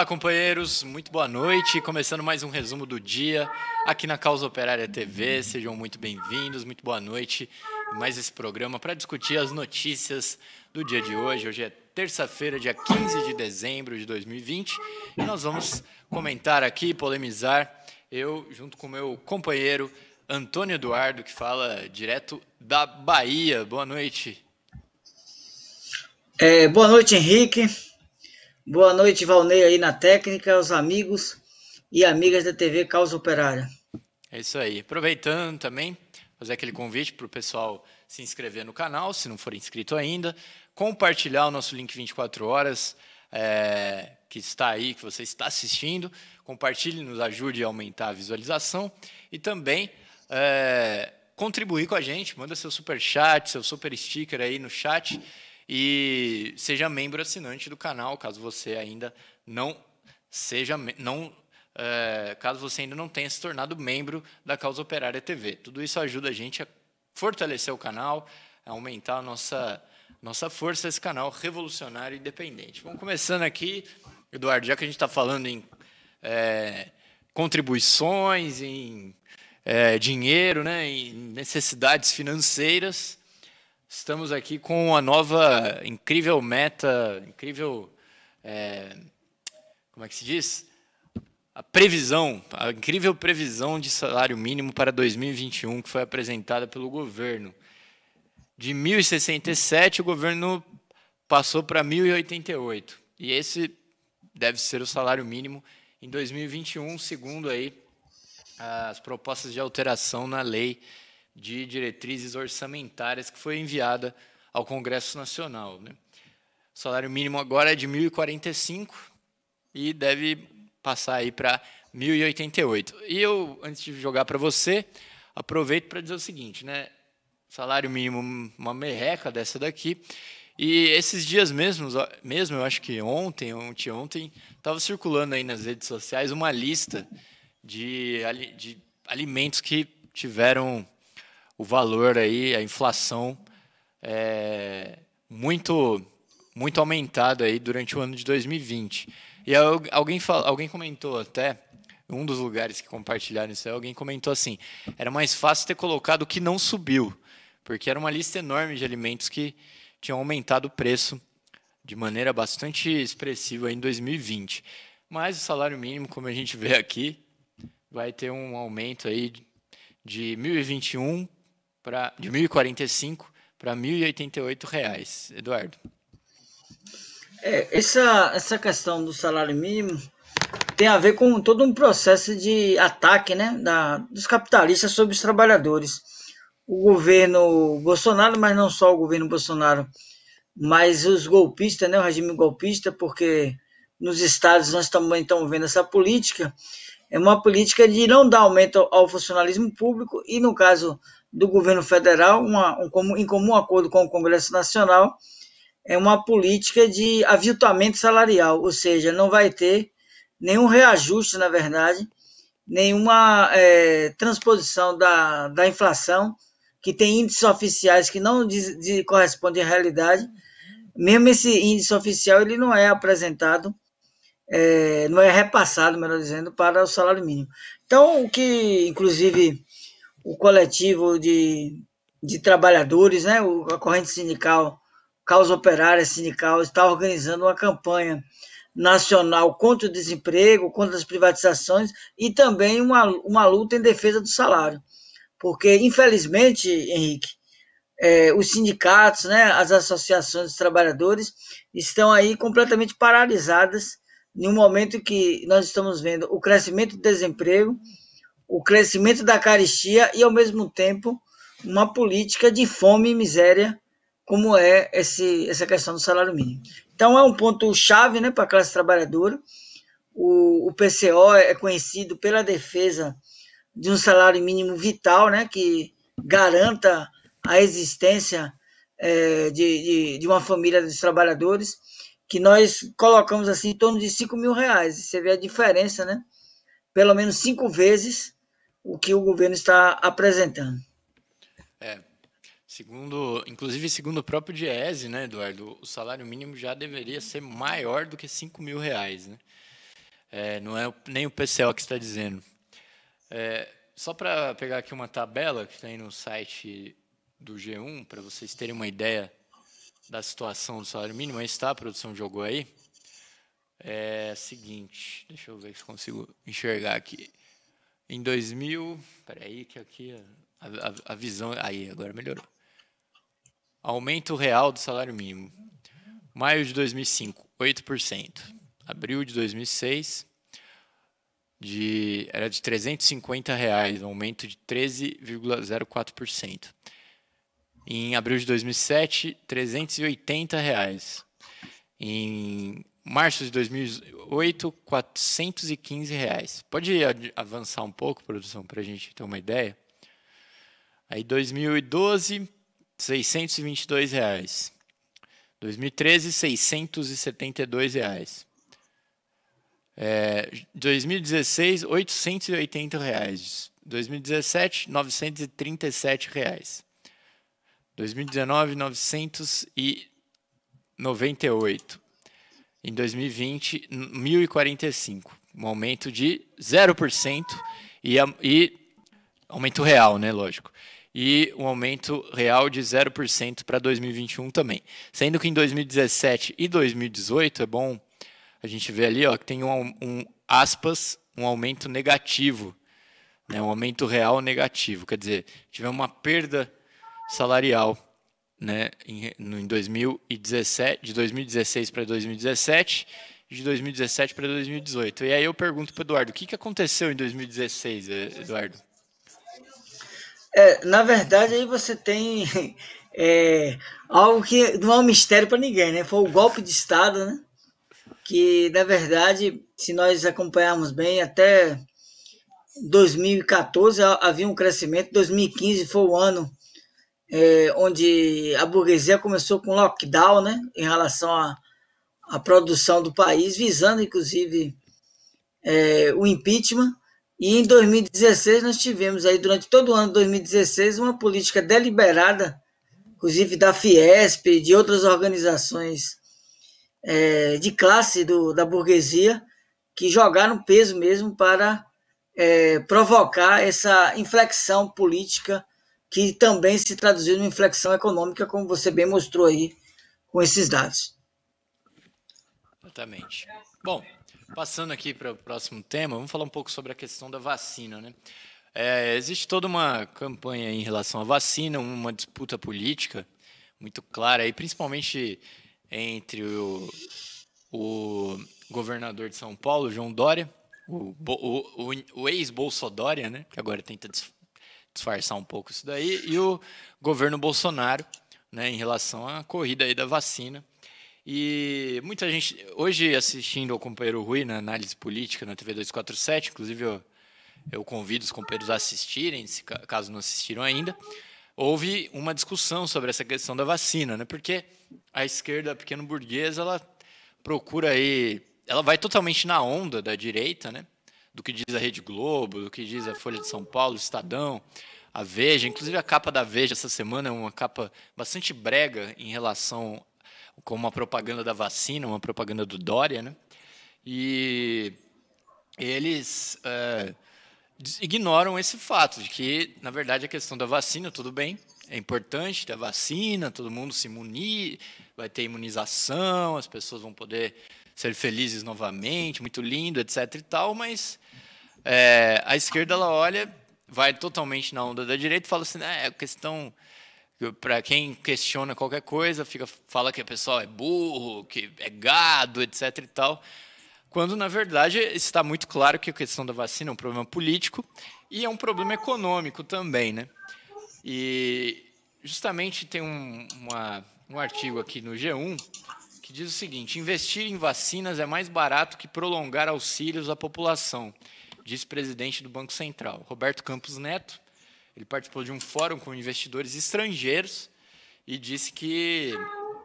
Olá, companheiros, muito boa noite. Começando mais um resumo do dia aqui na Causa Operária TV. Sejam muito bem-vindos, muito boa noite. Mais esse programa para discutir as notícias do dia de hoje. Hoje é terça-feira, dia 15 de dezembro de 2020. E nós vamos comentar aqui, polemizar, eu junto com meu companheiro Antônio Eduardo, que fala direto da Bahia. Boa noite. Boa noite, Henrique. Boa noite, Valnei aí na técnica, os amigos e amigas da TV Causa Operária. É isso aí. Aproveitando também, fazer aquele convite para o pessoal se inscrever no canal, se não for inscrito ainda, compartilhar o nosso link 24 horas, que está aí, que você está assistindo. Compartilhe, nos ajude a aumentar a visualização e também contribuir com a gente. Manda seu super chat, seu super sticker aí no chat e seja membro assinante do canal, caso você ainda não seja, caso você ainda não tenha se tornado membro da Causa Operária TV. Tudo isso ajuda a gente a fortalecer o canal, a aumentar a nossa força, esse canal revolucionário e independente. Vamos começando aqui, Eduardo, já que a gente está falando em contribuições, em dinheiro, né, em necessidades financeiras. Estamos aqui com a nova incrível meta, como é que se diz? A incrível previsão de salário mínimo para 2021 que foi apresentada pelo governo. De 1.067, o governo passou para 1.088. E esse deve ser o salário mínimo em 2021, segundo aí as propostas de alteração na lei de diretrizes orçamentárias que foi enviada ao Congresso Nacional, né? O salário mínimo agora é de 1.045 e deve passar aí para 1.088. E eu, antes de jogar para você, aproveito para dizer o seguinte, né? Salário mínimo, uma merreca dessa daqui. E esses dias mesmo, eu acho que ontem, estava circulando aí nas redes sociais uma lista de alimentos que tiveram o valor aí, a inflação muito aumentado aí durante o ano de 2020. E alguém comentou até, um dos lugares que compartilharam isso aí, alguém comentou assim, era mais fácil ter colocado o que não subiu, porque era uma lista enorme de alimentos que tinham aumentado o preço de maneira bastante expressiva em 2020. Mas o salário mínimo, como a gente vê aqui, vai ter um aumento aí de 1.021 de 1.045 para R$ 1.088. Eduardo. Essa questão do salário mínimo tem a ver com todo um processo de ataque, né, dos capitalistas sobre os trabalhadores. O governo Bolsonaro, mas não só o governo Bolsonaro, mas os golpistas, né, o regime golpista, porque nos estados nós também estamos vendo essa política, é uma política de não dar aumento ao funcionalismo público e, no caso do governo federal, em comum acordo com o Congresso Nacional, é uma política de aviltamento salarial, ou seja, não vai ter nenhum reajuste, na verdade, nenhuma transposição da inflação, que tem índices oficiais que não correspondem à realidade. Mesmo esse índice oficial, ele não é apresentado, não é repassado, melhor dizendo, para o salário mínimo. Então, o que, inclusive, o coletivo de trabalhadores, né, a corrente sindical, Causa Operária Sindical, está organizando uma campanha nacional contra o desemprego, contra as privatizações e também uma luta em defesa do salário. Porque, infelizmente, Henrique, os sindicatos, né, as associações dos trabalhadores estão aí completamente paralisadas em um momento que nós estamos vendo o crescimento do desemprego, o crescimento da carestia e, ao mesmo tempo, uma política de fome e miséria, como é essa questão do salário mínimo. Então, é um ponto-chave, né, para a classe trabalhadora. O PCO é conhecido pela defesa de um salário mínimo vital, né, que garanta a existência de uma família dos trabalhadores, que nós colocamos assim em torno de R$ 5.000. Você vê a diferença, né? Pelo menos 5 vezes o que o governo está apresentando. Inclusive, segundo o próprio Diese, né, Eduardo, o salário mínimo já deveria ser maior do que R$ 5.000, né? Não é nem o PCO que está dizendo. Só para pegar aqui uma tabela que tem no site do G1, para vocês terem uma ideia da situação do salário mínimo, aí está, a produção jogou aí. É seguinte, deixa eu ver se consigo enxergar aqui. Em 2000, peraí que aqui a visão, aí agora melhorou. Aumento real do salário mínimo. Maio de 2005, 8%. Abril de 2006, era de R$350, um aumento de 13,04%. Em abril de 2007, R$380. Em março de 2008, R$415. Pode avançar um pouco, produção, para a gente ter uma ideia? Aí, 2012, R$622. 2013, R$672. 2016, R$880. 2017, R$937. 2019, R$998. Em 2020, R$1.045. Um aumento de 0%. E aumento real, né? Lógico. E um aumento real de 0% para 2021 também. Sendo que em 2017 e 2018, é bom a gente ver ali, ó, que tem um aumento negativo, né? Um aumento real negativo. Quer dizer, tivemos uma perda salarial, né, em 2017, de 2016 para 2017, e de 2017 para 2018. E aí eu pergunto para o Eduardo, o que aconteceu em 2016, Eduardo? Na verdade, aí você tem algo que não é um mistério para ninguém, né? Foi o golpe de Estado, né? Que, na verdade, se nós acompanharmos bem, até 2014 havia um crescimento, 2015 foi o ano onde a burguesia começou com lockdown, né? Em relação à produção do país, visando, inclusive, o impeachment. E em 2016 nós tivemos aí, durante todo o ano de 2016, uma política deliberada, inclusive da Fiesp, de outras organizações de classe da burguesia, que jogaram peso mesmo para provocar essa inflexão política, que também se traduziu numa inflexão econômica, como você bem mostrou aí com esses dados. Exatamente. Bom, passando aqui para o próximo tema, vamos falar um pouco sobre a questão da vacina, né? Existe toda uma campanha em relação à vacina, uma disputa política muito clara, aí, principalmente entre o governador de São Paulo, João Dória, o ex-Bolsodória, né, que agora tenta disfarçar um pouco isso daí, e o governo Bolsonaro, né, em relação à corrida aí da vacina. E muita gente, hoje assistindo ao companheiro Rui na análise política na TV 247, inclusive eu convido os companheiros a assistirem, caso não assistiram ainda, houve uma discussão sobre essa questão da vacina, né? Porque a esquerda pequeno-burguesa, ela procura aí, ela vai totalmente na onda da direita, né? Do que diz a Rede Globo, do que diz a Folha de São Paulo, o Estadão, a Veja. Inclusive a capa da Veja essa semana é uma capa bastante brega em relação com uma propaganda da vacina, uma propaganda do Dória, né? E eles ignoram esse fato de que, na verdade, a questão da vacina, tudo bem, é importante ter a vacina, todo mundo se munir, vai ter imunização, as pessoas vão poder ser felizes novamente, muito lindo, etc. e tal, mas a esquerda, ela olha, vai totalmente na onda da direita e fala assim, é questão... Para quem questiona qualquer coisa, fala que a pessoa é burro, que é gado, etc. e tal, quando, na verdade, está muito claro que a questão da vacina é um problema político e é um problema econômico também, né? E justamente tem um artigo aqui no G1 que diz o seguinte: investir em vacinas é mais barato que prolongar auxílios à população, diz presidente do Banco Central. Roberto Campos Neto, ele participou de um fórum com investidores estrangeiros e disse que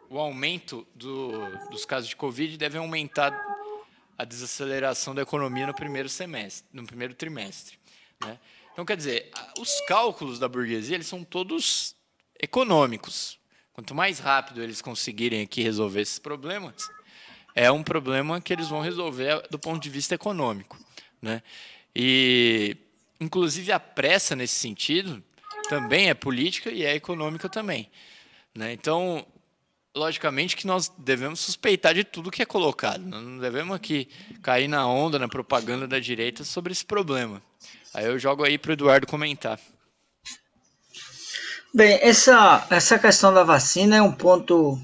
o aumento dos casos de Covid deve aumentar a desaceleração da economia no primeiro trimestre. Né? Então, quer dizer, os cálculos da burguesia eles são todos econômicos. Quanto mais rápido eles conseguirem aqui resolver esses problemas, é um problema que eles vão resolver do ponto de vista econômico, né? E, inclusive, a pressa nesse sentido também é política e é econômica também, né? Então, logicamente que nós devemos suspeitar de tudo que é colocado. Nós não devemos aqui cair na onda, na propaganda da direita sobre esse problema. Aí eu jogo aí para o Eduardo comentar. Bem, essa questão da vacina é um ponto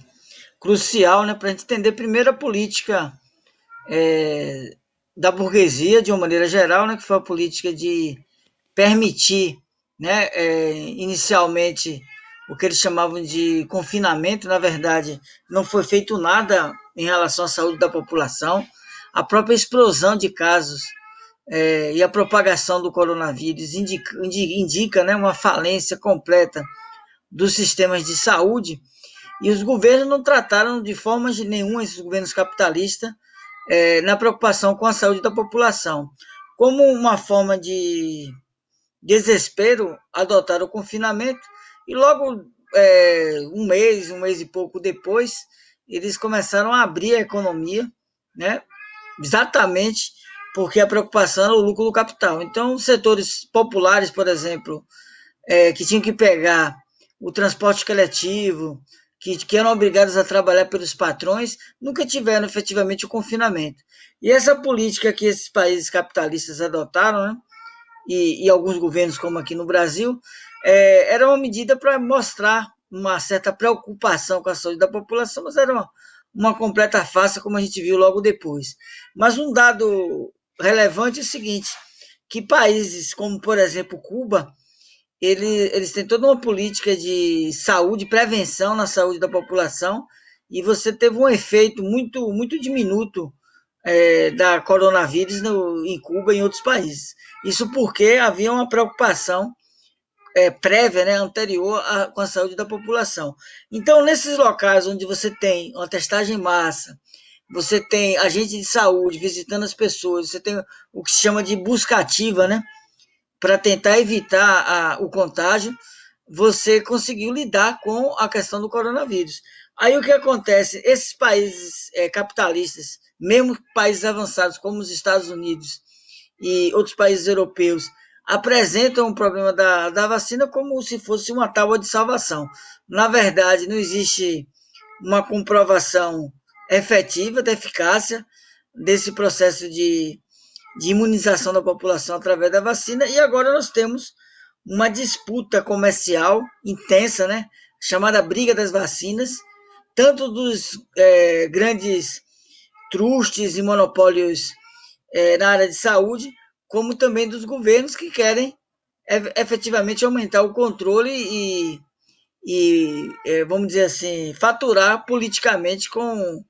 crucial, né, para a gente entender primeiro a política da burguesia, de uma maneira geral, né, que foi a política de permitir, né, inicialmente, o que eles chamavam de confinamento. Na verdade, não foi feito nada em relação à saúde da população. A própria explosão de casos e a propagação do coronavírus indica, né, uma falência completa dos sistemas de saúde, e os governos não trataram de forma nenhuma, esses governos capitalistas, na preocupação com a saúde da população. Como uma forma de desespero, adotaram o confinamento, e logo um mês e pouco depois, eles começaram a abrir a economia, né? Exatamente porque a preocupação era o lucro do capital. Então, setores populares, por exemplo, que tinham que pegar o transporte coletivo, que eram obrigados a trabalhar pelos patrões, nunca tiveram efetivamente o confinamento. E essa política que esses países capitalistas adotaram, né, e alguns governos, como aqui no Brasil, era uma medida para mostrar uma certa preocupação com a saúde da população, mas era uma completa farsa, como a gente viu logo depois. Mas um dado relevante é o seguinte, que países como, por exemplo, Cuba, eles têm toda uma política de saúde, prevenção na saúde da população, e você teve um efeito muito diminuto da coronavírus em Cuba e em outros países. Isso porque havia uma preocupação prévia, né, anterior com a saúde da população. Então, nesses locais onde você tem uma testagem em massa, você tem agente de saúde visitando as pessoas, você tem o que se chama de busca ativa, né, para tentar evitar o contágio, você conseguiu lidar com a questão do coronavírus. Aí o que acontece? Esses países capitalistas, mesmo países avançados como os Estados Unidos e outros países europeus, apresentam o problema da vacina como se fosse uma tábua de salvação. Na verdade, não existe uma comprovação efetiva da eficácia desse processo de imunização da população através da vacina, e agora nós temos uma disputa comercial intensa, né, chamada briga das vacinas, tanto dos grandes trustes e monopólios na área de saúde, como também dos governos que querem efetivamente aumentar o controle e vamos dizer assim, faturar politicamente com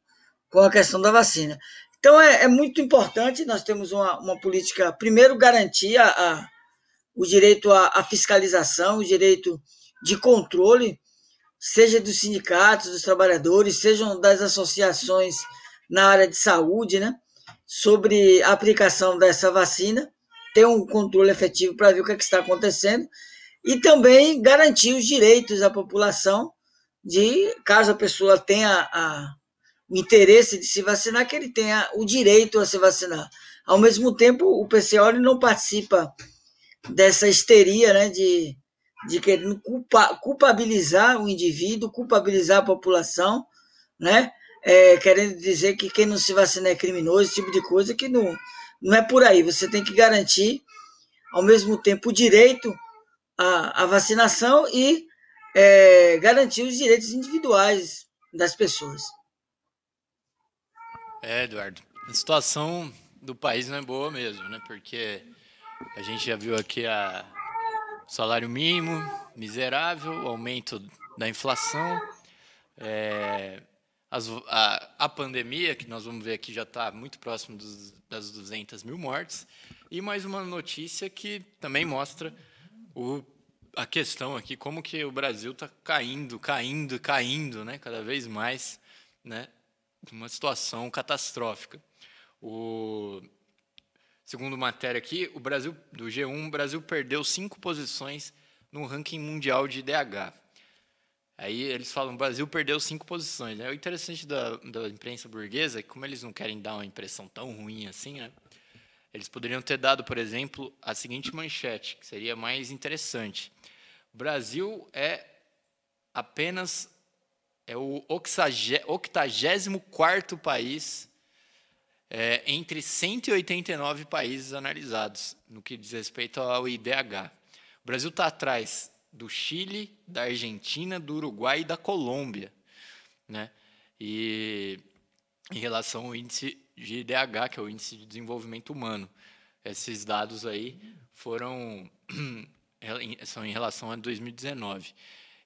a questão da vacina. Então, é muito importante nós temos uma política, primeiro, garantir o direito à fiscalização, o direito de controle, seja dos sindicatos, dos trabalhadores, sejam das associações na área de saúde, né, sobre a aplicação dessa vacina, ter um controle efetivo para ver o que está acontecendo, e também garantir os direitos à população de, caso a pessoa tenha o interesse de se vacinar, que ele tenha o direito a se vacinar. Ao mesmo tempo, o PCO não participa dessa histeria, né, de querer culpabilizar o indivíduo, culpabilizar a população, né, querendo dizer que quem não se vacina é criminoso, esse tipo de coisa, que não é por aí. Você tem que garantir, ao mesmo tempo, o direito à vacinação e garantir os direitos individuais das pessoas. Eduardo, a situação do país não é boa mesmo, né? Porque a gente já viu aqui o salário mínimo miserável, o aumento da inflação, a pandemia, que nós vamos ver aqui já está muito próximo das 200 mil mortes, e mais uma notícia que também mostra a questão aqui, como que o Brasil está caindo, né, cada vez mais, né, uma situação catastrófica. Segundo matéria aqui, o Brasil, do G1, o Brasil perdeu 5 posições no ranking mundial de IDH. Aí eles falam, o Brasil perdeu 5 posições. O interessante da imprensa burguesa é que, como eles não querem dar uma impressão tão ruim assim, né, eles poderiam ter dado, por exemplo, a seguinte manchete, que seria mais interessante. O Brasil é o 84º país entre 189 países analisados, no que diz respeito ao IDH. O Brasil está atrás do Chile, da Argentina, do Uruguai e da Colômbia, né? E em relação ao índice de IDH, que é o Índice de Desenvolvimento Humano. Esses dados aí são em relação a 2019.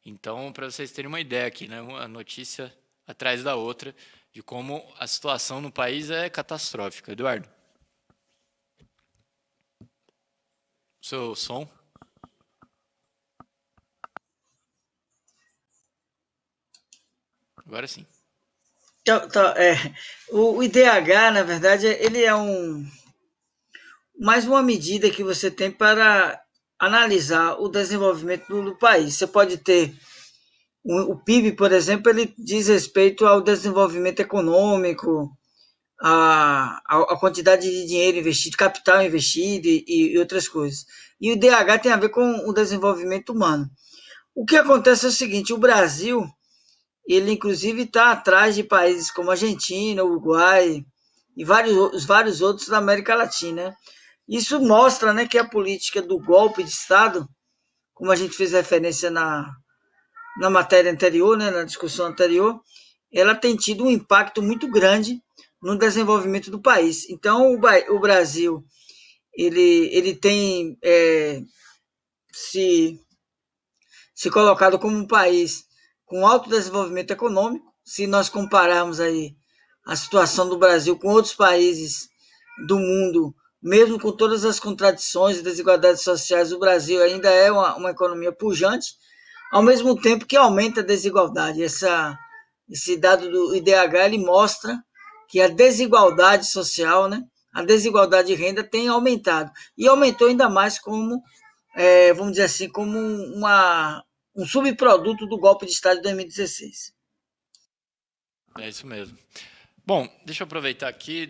Então, para vocês terem uma ideia aqui, né, uma notícia atrás da outra, de como a situação no país é catastrófica. Eduardo? Seu som? Agora sim. O IDH, na verdade, ele é mais uma medida que você tem para analisar o desenvolvimento do país. Você pode ter o PIB, por exemplo, ele diz respeito ao desenvolvimento econômico, a quantidade de dinheiro investido, capital investido e outras coisas. E o IDH tem a ver com o desenvolvimento humano. O que acontece é o seguinte, o Brasil, ele inclusive está atrás de países como Argentina, Uruguai e vários outros da América Latina. Isso mostra, né, que a política do golpe de Estado, como a gente fez referência na matéria anterior, né, na discussão anterior, ela tem tido um impacto muito grande no desenvolvimento do país. Então, o Brasil ele tem se colocado como um país com alto desenvolvimento econômico. Se nós compararmos aí a situação do Brasil com outros países do mundo, mesmo com todas as contradições e desigualdades sociais, o Brasil ainda é uma economia pujante, ao mesmo tempo que aumenta a desigualdade. Esse dado do IDH ele mostra que a desigualdade social, né, a desigualdade de renda tem aumentado. E aumentou ainda mais como, vamos dizer assim, como um subproduto do golpe de Estado de 2016. É isso mesmo. Bom, deixa eu aproveitar aqui,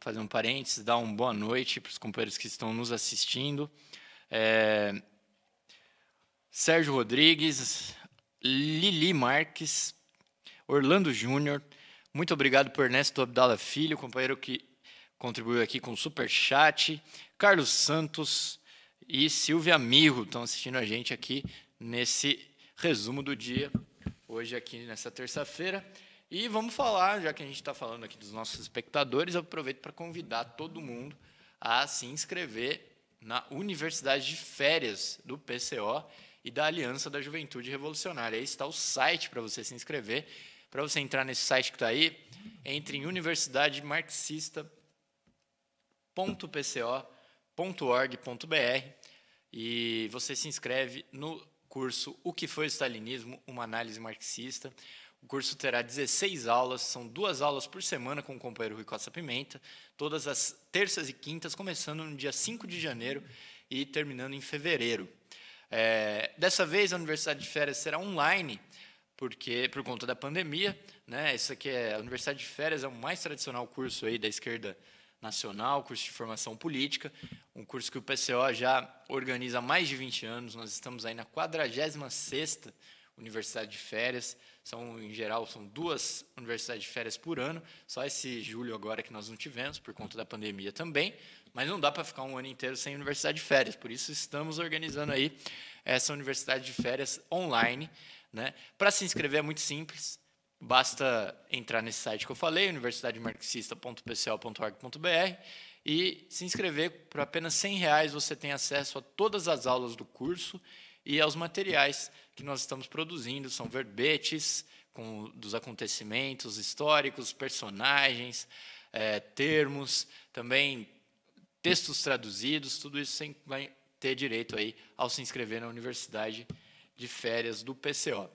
fazer um parênteses, dar uma boa noite para os companheiros que estão nos assistindo. Sérgio Rodrigues, Lili Marques, Orlando Júnior, muito obrigado por Ernesto Abdala Filho, companheiro que contribuiu aqui com o Superchat, Carlos Santos e Silvia Mirro estão assistindo a gente aqui nesse resumo do dia, hoje aqui nessa terça-feira. E vamos falar, já que a gente está falando aqui dos nossos espectadores, eu aproveito para convidar todo mundo a se inscrever na Universidade de Férias do PCO e da Aliança da Juventude Revolucionária. Aí está o site para você se inscrever. Para você entrar nesse site que está aí, entre em universidademarxista.pco.org.br e você se inscreve no curso O que foi o Stalinismo? Uma análise marxista. O curso terá 16 aulas, são 2 aulas por semana com o companheiro Rui Costa Pimenta, todas as terças e quintas, começando no dia 5 de janeiro e terminando em fevereiro. Dessa vez, a Universidade de Férias será online, porque por conta da pandemia, né? Isso aqui a Universidade de Férias é o mais tradicional curso aí da esquerda nacional, curso de formação política, um curso que o PCO já organiza há mais de 20 anos. Nós estamos aí na 46ª Universidade de Férias. Em geral, são 2 universidades de férias por ano. Só esse julho agora que nós não tivemos, por conta da pandemia também. Mas não dá para ficar um ano inteiro sem universidade de férias. Por isso, estamos organizando aí essa universidade de férias online, né? Para se inscrever é muito simples. Basta entrar nesse site que eu falei, universidademarxista.pco.org.br, e se inscrever. Por apenas R$100 você tem acesso a todas as aulas do curso e aos materiais que nós estamos produzindo. São verbetes dos acontecimentos históricos, personagens, termos, também textos traduzidos, tudo isso você vai ter direito aí ao se inscrever na Universidade de Férias do PCO.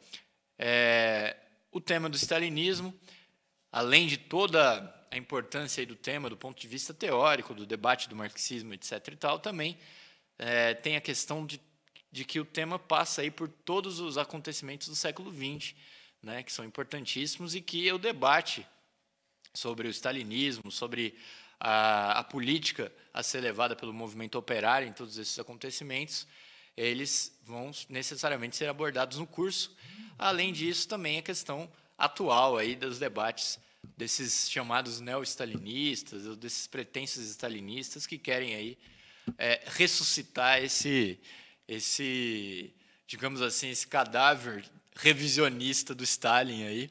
O tema do stalinismo, além de toda a importância aí do tema do ponto de vista teórico, do debate do marxismo, etc. e tal, também tem a questão de de que o tema passa aí por todos os acontecimentos do século XX, né, que são importantíssimos, e que o debate sobre o stalinismo, sobre a política a ser levada pelo movimento operário em todos esses acontecimentos, eles vão necessariamente ser abordados no curso. Além disso, também a questão atual aí dos debates desses chamados neo-stalinistas, ou desses pretensos stalinistas que querem aí ressuscitar esse, digamos assim, esse cadáver revisionista do Stalin aí,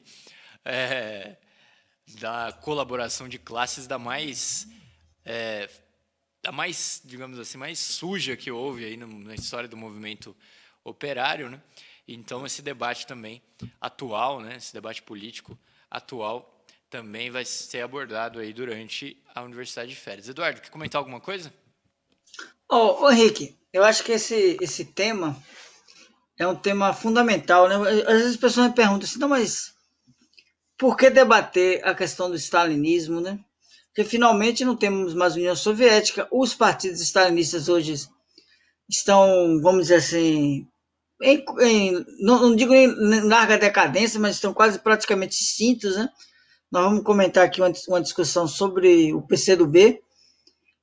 da colaboração de classes da mais, digamos assim, mais suja que houve aí na história do movimento operário, né? Então esse debate também atual, né? Esse debate político atual também vai ser abordado aí durante a Universidade de Férias. Eduardo, quer comentar alguma coisa? Ô Henrique, eu acho que esse tema é um tema fundamental, né? Às vezes as pessoas me perguntam assim, não, mas por que debater a questão do stalinismo, né? Porque finalmente não temos mais União Soviética, os partidos stalinistas hoje estão, vamos dizer assim, não digo em larga decadência, mas estão quase praticamente extintos, né? Nós vamos comentar aqui uma discussão sobre o PCdoB,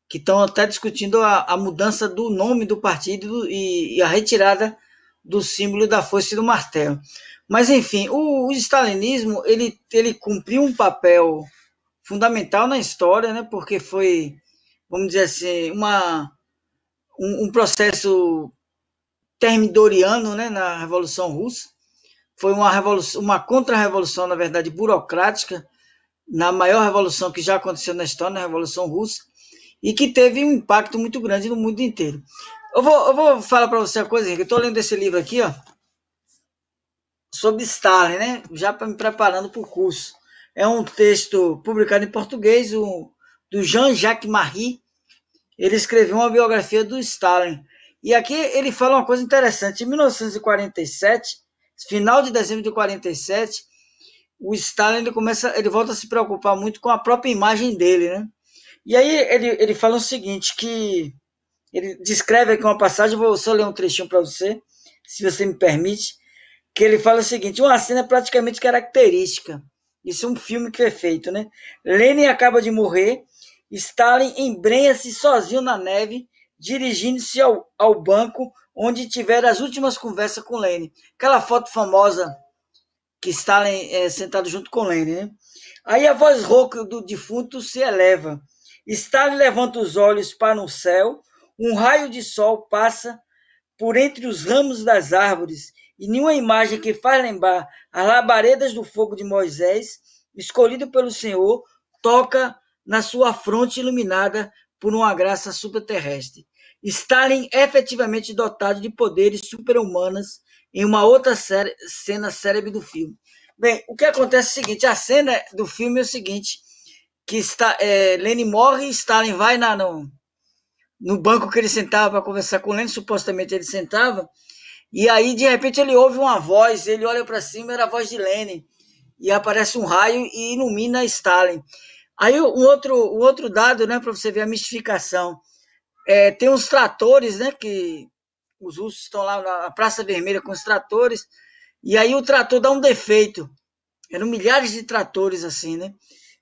que estão até discutindo a mudança do nome do partido e a retirada do símbolo da foice e do martelo. Mas, enfim, o stalinismo ele cumpriu um papel fundamental na história, né? Porque foi, vamos dizer assim, um processo termidoriano, né? Na Revolução Russa. Foi uma contra-revolução, na verdade, burocrática, na maior revolução que já aconteceu na história, na Revolução Russa, e que teve um impacto muito grande no mundo inteiro. Eu vou falar para você uma coisa, Henrique. Eu estou lendo esse livro aqui, ó, sobre Stalin, né? Já para me preparando para o curso. É um texto publicado em português, do Jean-Jacques Marie. Ele escreveu uma biografia do Stalin. E aqui ele fala uma coisa interessante. Em 1947, final de dezembro de 47, o Stalin ele volta a se preocupar muito com a própria imagem dele, né? E aí ele fala o seguinte, que ele descreve aqui uma passagem, vou só ler um trechinho para você, se você me permite, que ele fala o seguinte, uma cena praticamente característica. Isso é um filme que é feito, né? Lenin acaba de morrer, Stalin embrenha-se sozinho na neve, dirigindo-se ao banco onde tiveram as últimas conversas com Lenin. Aquela foto famosa que Stalin sentado junto com Lenin, né? Aí a voz rouca do defunto se eleva. Stalin levanta os olhos para o céu, um raio de sol passa por entre os ramos das árvores, e nenhuma imagem que faz lembrar as labaredas do fogo de Moisés, escolhido pelo Senhor, toca na sua fronte iluminada por uma graça superterrestre. Stalin efetivamente dotado de poderes super-humanos em uma outra cena célebre do filme. Bem, o que acontece é o seguinte, a cena do filme é o seguinte, que Lenin morre e Stalin vai no banco que ele sentava para conversar com Lenin, supostamente ele sentava, e aí de repente ele ouve uma voz, ele olha para cima, era a voz de Lenin, e aparece um raio e ilumina Stalin. Aí um outro dado, né, para você ver a mistificação, tem uns tratores, né, que os russos estão lá na Praça Vermelha com os tratores, e aí o trator dá um defeito, eram milhares de tratores assim, né?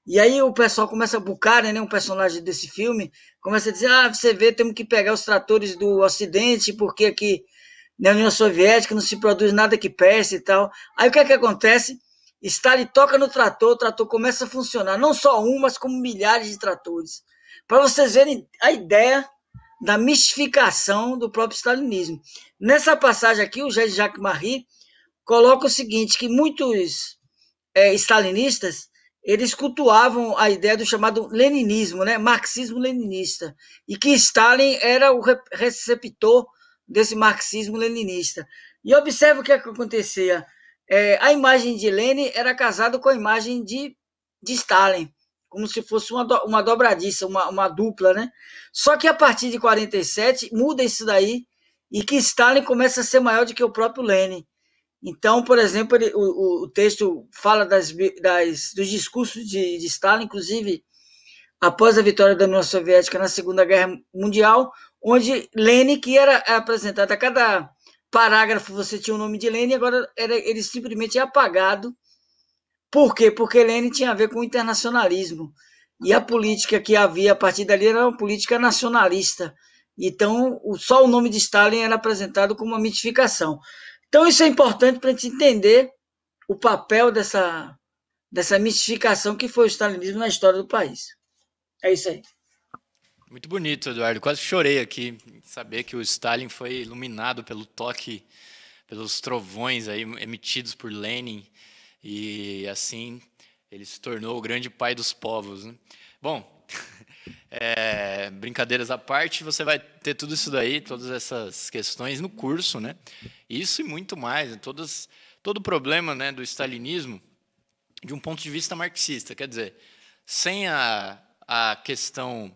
E aí o pessoal começa a Bukharin, né, um personagem desse filme, começa a dizer, você vê, temos que pegar os tratores do Ocidente, porque aqui na União Soviética não se produz nada que preste e tal. Aí o que é que acontece? Stalin toca no trator, o trator começa a funcionar, não só um, mas como milhares de tratores. Para vocês verem a ideia da mistificação do próprio stalinismo. Nessa passagem aqui, o Jacques Marie coloca o seguinte, que muitos stalinistas, eles cultuavam a ideia do chamado leninismo, né? Marxismo-leninista, e que Stalin era o receptor desse marxismo-leninista. E observe o que acontecia. A imagem de Lenin era casada com a imagem de Stalin, como se fosse uma dobradiça, uma dupla, né? Só que a partir de 47 muda isso daí e que Stalin começa a ser maior do que o próprio Lenin. Então, por exemplo, o texto fala dos discursos de Stalin, inclusive após a vitória da União Soviética na Segunda Guerra Mundial, onde Lenin, que era apresentado a cada parágrafo você tinha o nome de Lenin, agora ele simplesmente é apagado. Por quê? Porque Lenin tinha a ver com o internacionalismo. E a política que havia a partir dali era uma política nacionalista. Então, só o nome de Stalin era apresentado como uma mitificação. Então, isso é importante para a gente entender o papel dessa mistificação que foi o stalinismo na história do país. É isso aí. Muito bonito, Eduardo. Quase chorei aqui em saber que o Stalin foi iluminado pelo toque, pelos trovões aí emitidos por Lenin, e assim ele se tornou o grande pai dos povos, né? Bom, brincadeiras à parte, você vai ter tudo isso daí, todas essas questões no curso, né? Isso e muito mais, né? Todo o problema, né, do stalinismo de um ponto de vista marxista, quer dizer, sem a questão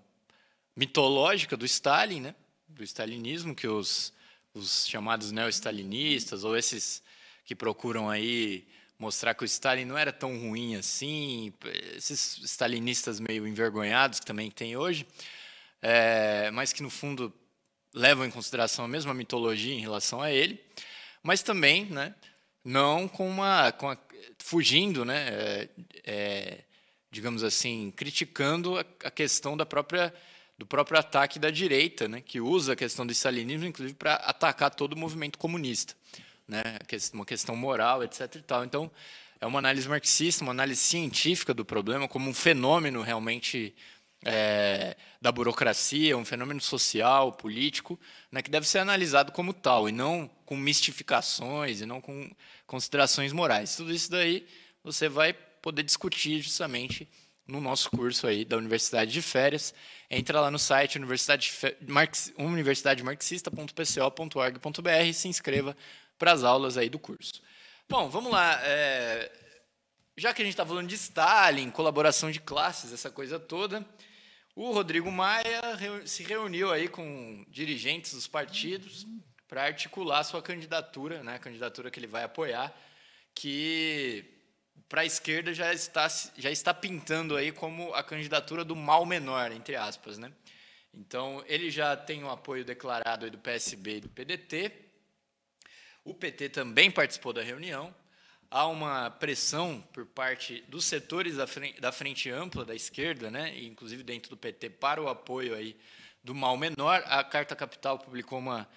mitológica do Stalin, né, do stalinismo, que os chamados neo-stalinistas, ou esses que procuram aí mostrar que o Stalin não era tão ruim assim, esses stalinistas meio envergonhados que também tem hoje, mas que no fundo levam em consideração a mesma mitologia em relação a ele, mas também, né, não fugindo, né, digamos assim, criticando a questão do próprio ataque da direita, né, que usa a questão do stalinismo, inclusive, para atacar todo o movimento comunista, né, uma questão moral, etc. E tal. Então, é uma análise marxista, uma análise científica do problema, como um fenômeno realmente da burocracia, um fenômeno social, político, né, que deve ser analisado como tal, e não com mistificações, e não com considerações morais. Tudo isso daí você vai poder discutir justamente no nosso curso aí da Universidade de Férias. Entra lá no site universidademarxista.pco.org.br e se inscreva para as aulas aí do curso. Bom, vamos lá. Já que a gente está falando de Stalin, colaboração de classes, essa coisa toda, o Rodrigo Maia se reuniu aí com dirigentes dos partidos para articular sua candidatura, né, a candidatura que ele vai apoiar, que para a esquerda já está pintando aí como a candidatura do mal menor, entre aspas, né? Então, ele já tem o apoio declarado aí do PSB e do PDT. O PT também participou da reunião. Há uma pressão por parte dos setores da frente ampla da esquerda, né, inclusive dentro do PT, para o apoio aí do mal menor. A Carta Capital publicou uma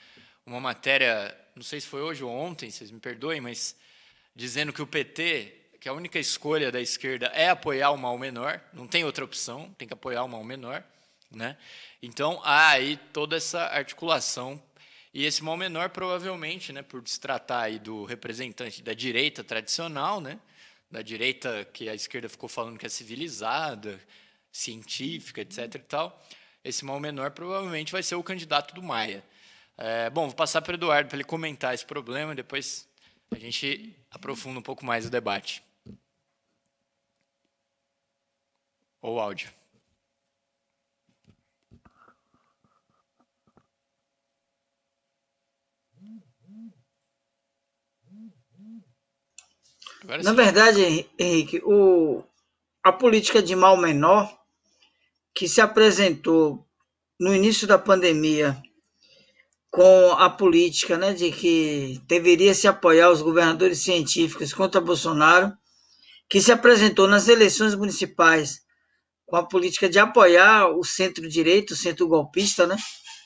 matéria, não sei se foi hoje ou ontem, vocês me perdoem, mas dizendo que o PT, que a única escolha da esquerda é apoiar o mal menor, não tem outra opção, tem que apoiar o mal menor, né? Então, há aí toda essa articulação. E esse mal menor, provavelmente, né, por se tratar aí do representante da direita tradicional, né, da direita que a esquerda ficou falando que é civilizada, científica, etc. e tal, esse mal menor provavelmente vai ser o candidato do Maia. Bom, vou passar para o Eduardo para ele comentar esse problema, depois a gente aprofunda um pouco mais o debate. Ou áudio. Na verdade, Henrique, a política de mal menor que se apresentou no início da pandemia com a política, né, de que deveria se apoiar os governadores científicos contra Bolsonaro, que se apresentou nas eleições municipais com a política de apoiar o centro-direita, o centro-golpista, né?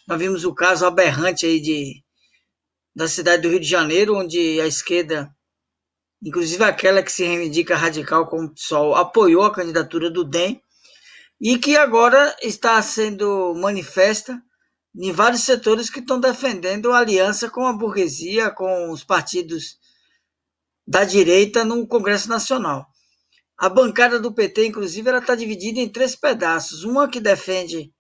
Nós vimos o caso aberrante aí da cidade do Rio de Janeiro, onde a esquerda, inclusive aquela que se reivindica radical como o PSOL, apoiou a candidatura do DEM, e que agora está sendo manifesta em vários setores que estão defendendo a aliança com a burguesia, com os partidos da direita no Congresso Nacional. A bancada do PT, inclusive, ela está dividida em 3 pedaços. Uma que defende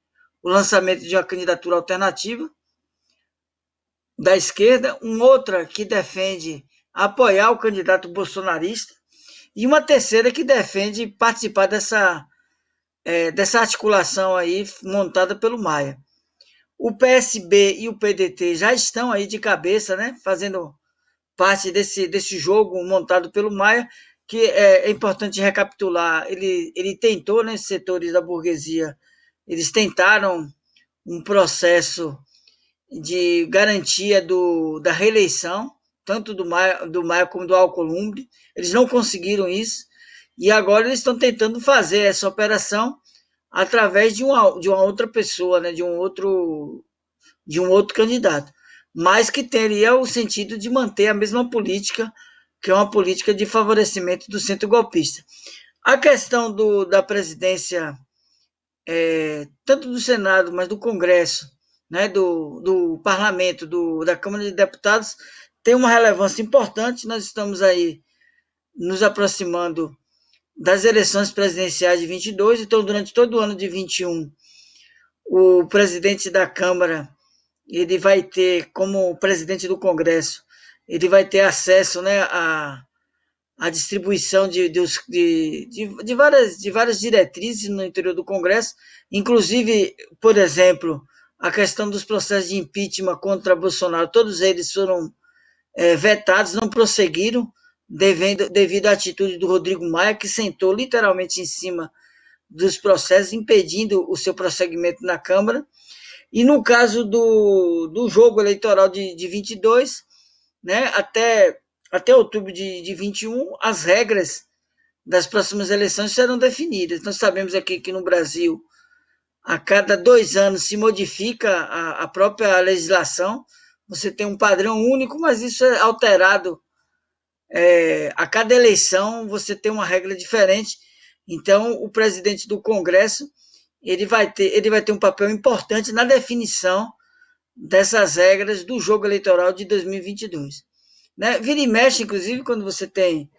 o lançamento de uma candidatura alternativa da esquerda, outra que defende apoiar o candidato bolsonarista, e uma terceira que defende participar dessa articulação aí montada pelo Maia. O PSB e o PDT já estão aí de cabeça, né, fazendo parte desse jogo montado pelo Maia, que é importante recapitular. Ele tentou, né, setores da burguesia, eles tentaram um processo de garantia da reeleição, tanto do Maia como do Alcolumbre. Eles não conseguiram isso, e agora eles estão tentando fazer essa operação através de uma outra pessoa, né, de um outro candidato, mas que teria o sentido de manter a mesma política, que é uma política de favorecimento do centro golpista. A questão da presidência, tanto do Senado, mas do Congresso, né, do Parlamento, da Câmara de Deputados, tem uma relevância importante. Nós estamos aí nos aproximando das eleições presidenciais de 22, então durante todo o ano de 21, o presidente da Câmara, ele vai ter, como presidente do Congresso, ele vai ter acesso, né, a distribuição de várias diretrizes no interior do Congresso, inclusive, por exemplo, a questão dos processos de impeachment contra Bolsonaro, todos eles foram vetados, não prosseguiram, devido à atitude do Rodrigo Maia, que sentou literalmente em cima dos processos, impedindo o seu prosseguimento na Câmara. E no caso do jogo eleitoral de 22, né, até outubro de 21, as regras das próximas eleições serão definidas. Nós sabemos aqui que no Brasil, a cada 2 anos se modifica a própria legislação, você tem um padrão único, mas isso é alterado a cada eleição, você tem uma regra diferente. Então, o presidente do Congresso, ele vai ter um papel importante na definição dessas regras do jogo eleitoral de 2022. Né? Vira e mexe, inclusive, quando você tem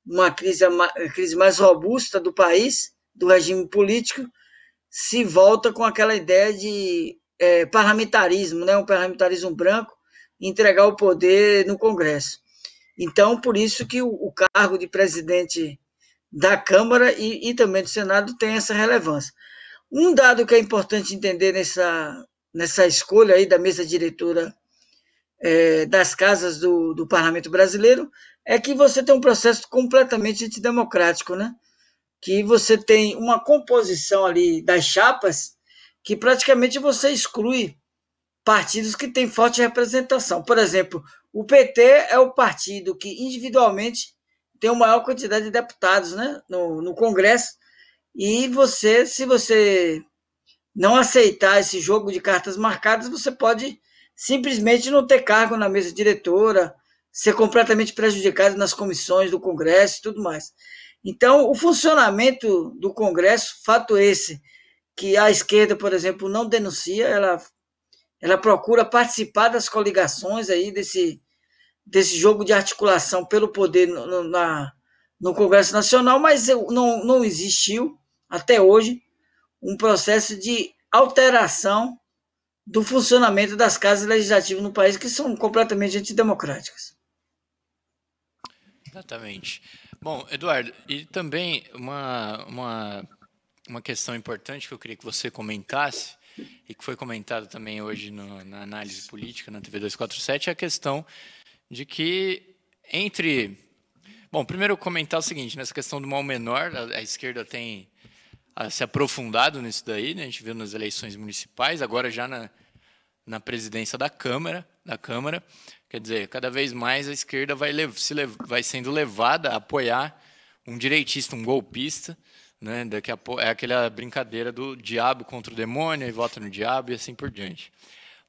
uma crise mais robusta do país, do regime político, se volta com aquela ideia de parlamentarismo, né? Um parlamentarismo branco, entregar o poder no Congresso. Então, por isso que o cargo de presidente da Câmara e também do Senado tem essa relevância. Um dado que é importante entender nessa escolha aí da mesa diretora das casas do Parlamento Brasileiro é que você tem um processo completamente antidemocrático, né? Que você tem uma composição ali das chapas que praticamente você exclui partidos que têm forte representação. Por exemplo, o PT é o partido que individualmente tem a maior quantidade de deputados, né, no Congresso, e se você não aceitar esse jogo de cartas marcadas, você pode simplesmente não ter cargo na mesa diretora, ser completamente prejudicado nas comissões do Congresso e tudo mais. Então, o funcionamento do Congresso, fato esse, que a esquerda, por exemplo, não denuncia, ela procura participar das coligações aí desse jogo de articulação pelo poder no Congresso Nacional, mas não existiu até hoje um processo de alteração do funcionamento das casas legislativas no país, que são completamente antidemocráticas. Exatamente. Bom, Eduardo, e também uma questão importante que eu queria que você comentasse, e que foi comentado também hoje na análise política na TV 247, é a questão de que Bom, primeiro eu comentar o seguinte, nessa questão do mal menor, a esquerda tem se aprofundado nisso daí, né? A gente viu nas eleições municipais, agora já na presidência da Câmara, quer dizer, cada vez mais a esquerda vai sendo levada a apoiar um direitista, um golpista, né? É aquela brincadeira do diabo contra o demônio, e vota no diabo e assim por diante.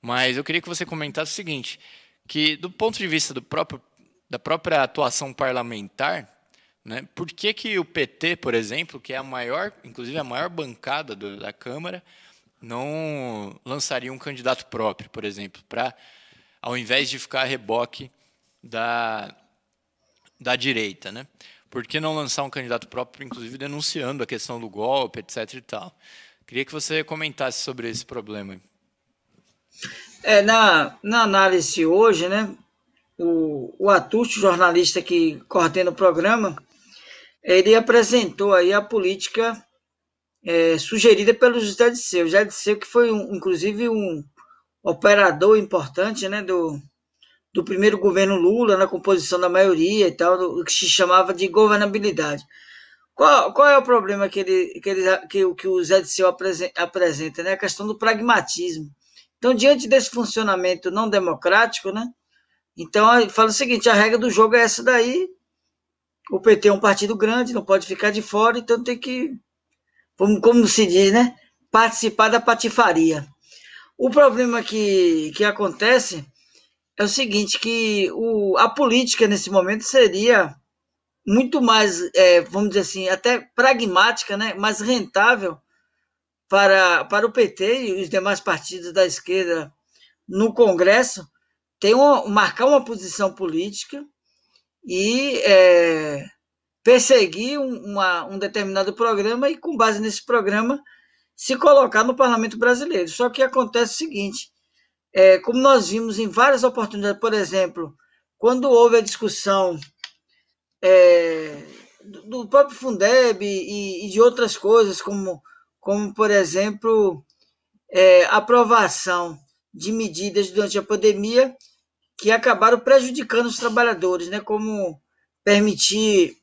Mas eu queria que você comentasse o seguinte, que do ponto de vista da própria atuação parlamentar, né, por que o PT, por exemplo, que é inclusive a maior bancada da Câmara, não lançaria um candidato próprio, por exemplo, ao invés de ficar a reboque da direita, né? Por que não lançar um candidato próprio, inclusive denunciando a questão do golpe, etc. e tal? Queria que você comentasse sobre esse problema. Na análise hoje, né, o Atucho, jornalista que coordena o programa, ele apresentou aí a política sugerida pelo José Disseu. José Disseu, que foi, inclusive, um operador importante, né, do primeiro governo Lula, na composição da maioria e tal, do que se chamava de governabilidade. Qual é o problema que o Zé Disseu apresenta? Né? A questão do pragmatismo. Então, diante desse funcionamento não democrático, né? Então, ele fala o seguinte, a regra do jogo é essa daí, o PT é um partido grande, não pode ficar de fora, então tem que, como se diz, né? Participar da patifaria. O problema que acontece é o seguinte, que a política nesse momento seria muito mais, vamos dizer assim, até pragmática, né? Mais rentável para o PT e os demais partidos da esquerda no Congresso marcar uma posição política e perseguir um determinado programa e, com base nesse programa, se colocar no parlamento brasileiro. Só que acontece o seguinte, como nós vimos em várias oportunidades, por exemplo, quando houve a discussão do próprio Fundeb e de outras coisas, como por exemplo, a aprovação de medidas durante a pandemia que acabaram prejudicando os trabalhadores, né? Como permitir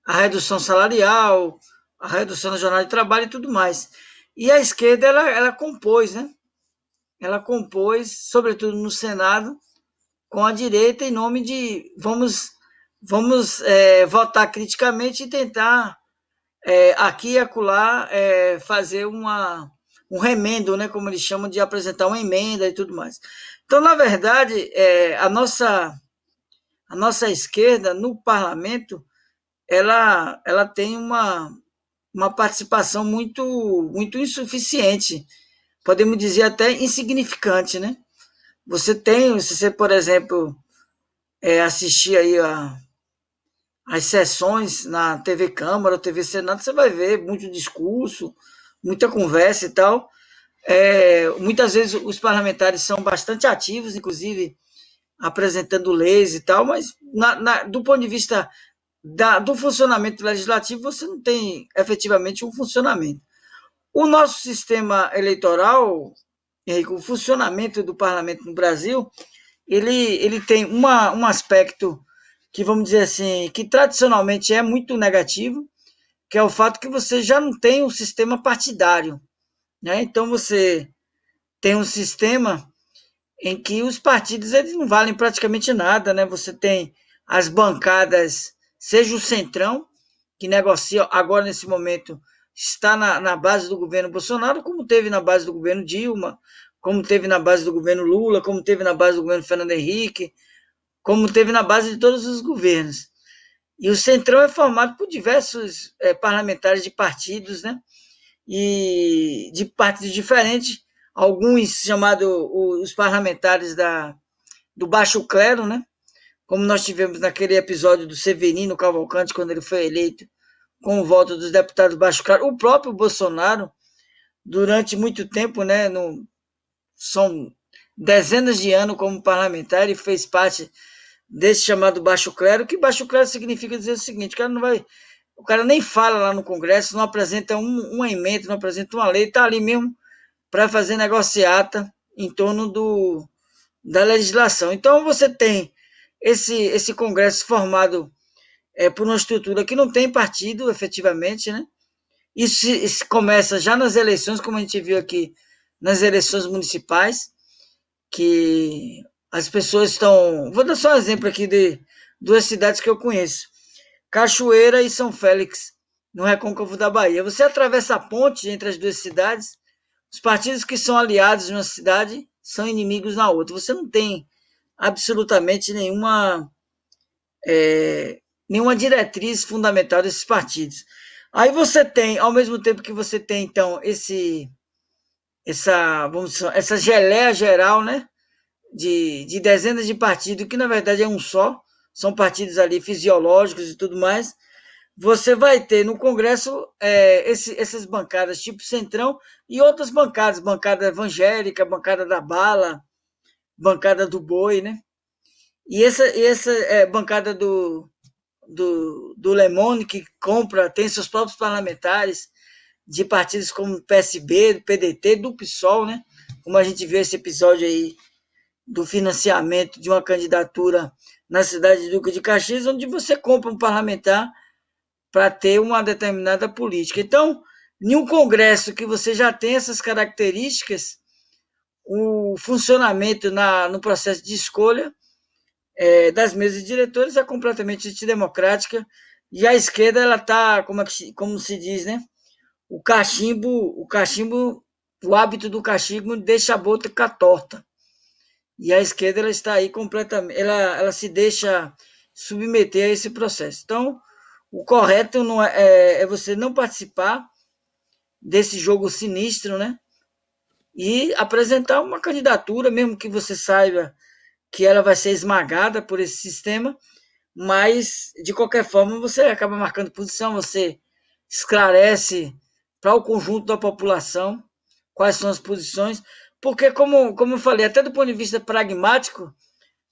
a redução salarial, a redução da jornada de trabalho e tudo mais. E a esquerda, ela compôs, né? Ela compôs, sobretudo no Senado, com a direita em nome de vamos votar criticamente e tentar aqui e acolá fazer um remendo, né, como eles chamam, de apresentar uma emenda e tudo mais. Então, na verdade, a nossa esquerda no parlamento, ela tem uma participação muito insuficiente, podemos dizer até insignificante, né? Se você, por exemplo, assistir aí as sessões na TV Câmara ou TV Senado, você vai ver muito discurso, muita conversa e tal. Muitas vezes os parlamentares são bastante ativos, inclusive apresentando leis e tal, mas do ponto de vista do funcionamento legislativo, você não tem efetivamente um funcionamento. O nosso sistema eleitoral, Henrique, o funcionamento do parlamento no Brasil, ele tem um aspecto que, vamos dizer assim, que tradicionalmente é muito negativo, que é o fato que você já não tem um sistema partidário, né? Então, você tem um sistema em que os partidos eles não valem praticamente nada, né? Você tem as bancadas, seja o Centrão, que negocia agora nesse momento, está na base do governo Bolsonaro, como teve na base do governo Dilma, como teve na base do governo Lula, como teve na base do governo Fernando Henrique, como teve na base de todos os governos. E o Centrão é formado por diversos parlamentares de partidos, né? E de partidos diferentes, alguns chamados os parlamentares do baixo clero, né? Como nós tivemos naquele episódio do Severino Cavalcante, quando ele foi eleito com o voto dos deputados baixo clero. O próprio Bolsonaro, durante muito tempo, né? São dezenas de anos como parlamentar, ele fez parte desse chamado baixo clero, que baixo clero significa dizer o seguinte, o cara nem fala lá no Congresso, não apresenta uma emenda, não apresenta uma lei, está ali mesmo para fazer negociata em torno da legislação. Então, você tem esse Congresso formado por uma estrutura que não tem partido, efetivamente, né? Isso começa já nas eleições, como a gente viu aqui, nas eleições municipais, que as pessoas estão... Vou dar só um exemplo aqui de duas cidades que eu conheço. Cachoeira e São Félix, no Recôncavo da Bahia. Você atravessa a ponte entre as duas cidades, os partidos que são aliados numa cidade são inimigos na outra. Você não tem absolutamente nenhuma diretriz fundamental desses partidos. Aí você tem, ao mesmo tempo que você tem, então, essa geleia geral, né, de dezenas de partidos, que na verdade é um só, são partidos ali fisiológicos e tudo mais, você vai ter no Congresso essas bancadas tipo Centrão e outras bancadas, bancada evangélica, bancada da bala, bancada do boi, né? E essa bancada do Lemone, que tem seus próprios parlamentares de partidos como o PSB, do PDT, do PSOL, né? Como a gente vê esse episódio aí do financiamento de uma candidatura na cidade de Duque de Caxias, onde você compra um parlamentar para ter uma determinada política. Então, em um Congresso que você já tem essas características, o funcionamento no processo de escolha das mesas de diretores é completamente antidemocrática, e a esquerda ela está, como se diz, né? O hábito do cachimbo deixa a boca torta. E a esquerda ela está aí completamente, ela se deixa submeter a esse processo. Então, o correto não é você não participar desse jogo sinistro, né? E apresentar uma candidatura, mesmo que você saiba que ela vai ser esmagada por esse sistema, mas de qualquer forma você acaba marcando posição, você esclarece para o conjunto da população quais são as posições, porque como eu falei, até do ponto de vista pragmático,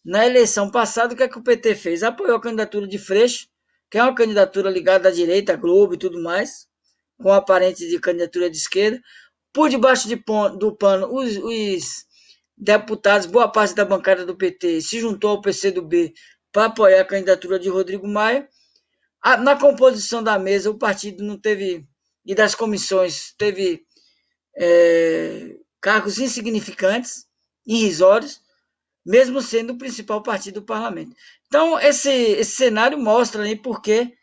na eleição passada, o que é que o PT fez? Apoiou a candidatura de Freixo, que é uma candidatura ligada à direita, à Globo e tudo mais, com aparente de candidatura de esquerda. Por debaixo do pano, os deputados, boa parte da bancada do PT, se juntou ao PCdoB para apoiar a candidatura de Rodrigo Maia. Na composição da mesa, o partido não teve, e das comissões, teve cargos insignificantes, irrisórios, mesmo sendo o principal partido do parlamento. Então, esse cenário mostra aí porque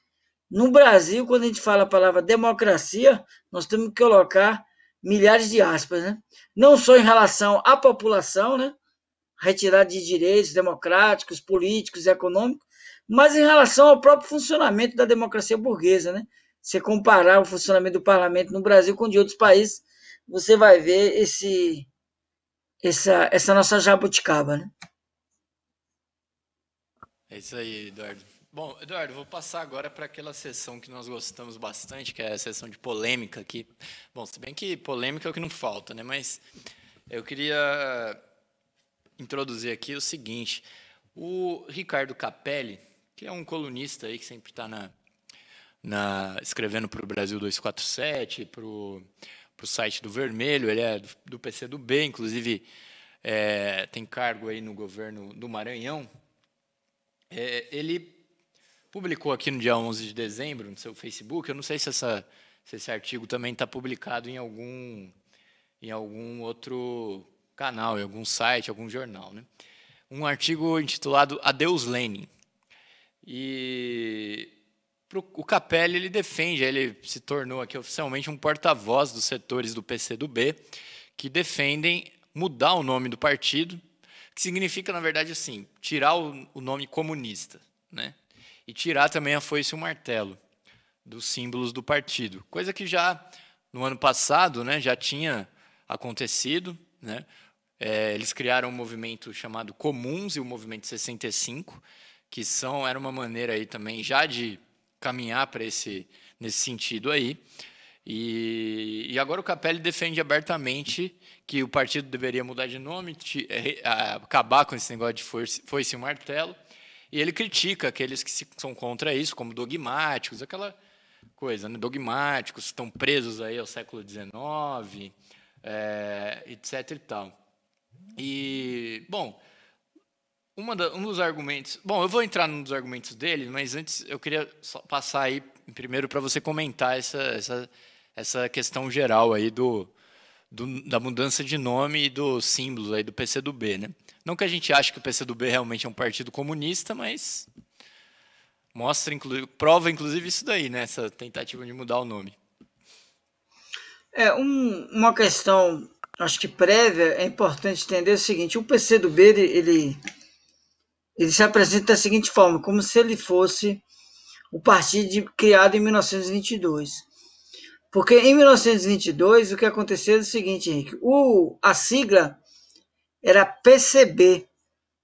no Brasil, quando a gente fala a palavra democracia, nós temos que colocar milhares de aspas, né? Não só em relação à população, né? Retirada de direitos democráticos, políticos e econômicos, mas em relação ao próprio funcionamento da democracia burguesa, né? Se comparar o funcionamento do parlamento no Brasil com de outros países, você vai ver essa nossa jabuticaba, né? É isso aí, Eduardo. Bom, Eduardo, vou passar agora para aquela sessão que nós gostamos bastante, que é a sessão de polêmica aqui. Bom, se bem que polêmica é o que não falta, né? Mas eu queria introduzir aqui o seguinte. O Ricardo Capelli, que é um colunista aí que sempre está escrevendo para o Brasil 247, para o site do Vermelho, ele é do PCdoB, inclusive tem cargo aí no governo do Maranhão. Ele publicou aqui no dia 11 de dezembro, no seu Facebook, eu não sei se esse artigo também está publicado em algum outro canal, em algum site, algum jornal, né? Um artigo intitulado Adeus Lenin. E o Capelli, ele defende, ele se tornou aqui oficialmente um porta-voz dos setores do PCdoB que defendem mudar o nome do partido, que significa, na verdade, assim, tirar o nome comunista, né? E tirar também a foice e o martelo dos símbolos do partido, coisa que já no ano passado, né, já tinha acontecido, né? Eles criaram um movimento chamado Comuns e o Movimento 65, que era uma maneira aí também já de caminhar para nesse sentido aí. E agora o Capelli defende abertamente que o partido deveria mudar de nome, acabar com esse negócio de foice e martelo, e ele critica aqueles que são contra isso, como dogmáticos, aquela coisa, né? Dogmáticos, estão presos aí ao século XIX, etc. e tal. E, bom, um dos argumentos... Bom, eu vou entrar num dos argumentos dele, mas antes eu queria só passar aí primeiro para você comentar essa questão geral aí da mudança de nome e dos símbolos aí do PCdoB, né? Não que a gente ache que o PCdoB realmente é um partido comunista, mas prova inclusive isso daí, né? Essa tentativa de mudar o nome. Uma questão, acho que prévia, é importante entender o seguinte: o PCdoB ele se apresenta da seguinte forma, como se ele fosse o partido criado em 1922. Porque em 1922 o que aconteceu é o seguinte, Henrique, a sigla era PCB,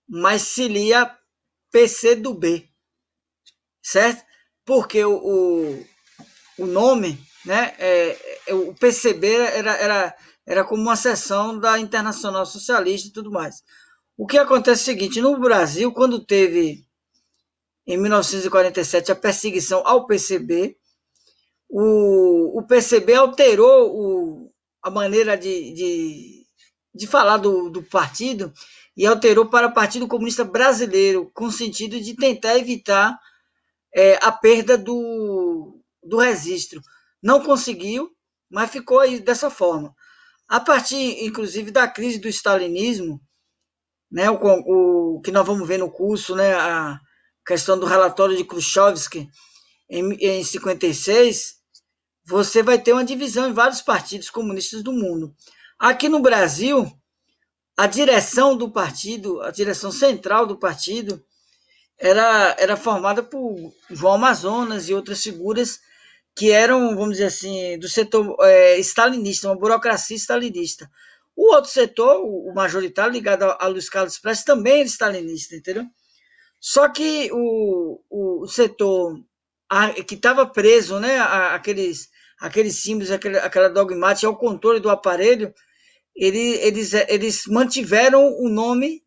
mas se lia PCdoB, certo? Porque o nome, né, o PCB era como uma seção da Internacional Socialista e tudo mais. O que acontece é o seguinte, no Brasil, quando teve, em 1947, a perseguição ao PCB, o PCB alterou a maneira de falar do partido e alterou para Partido Comunista Brasileiro, com o sentido de tentar evitar a perda do registro. Não conseguiu, mas ficou aí dessa forma. a partir, inclusive, da crise do stalinismo, né, o que nós vamos ver no curso, né, a questão do relatório de Khrushchev em 56, você vai ter uma divisão em vários partidos comunistas do mundo. Aqui no Brasil, a direção do partido, a direção central do partido, era formada por João Amazonas e outras figuras que eram, vamos dizer assim, do setor stalinista, uma burocracia stalinista. O outro setor, o majoritário, ligado a Luiz Carlos Prestes, também era stalinista, entendeu? Só que o setor que estava preso, né, aqueles símbolos, aquela dogmática ao controle do aparelho, eles mantiveram o nome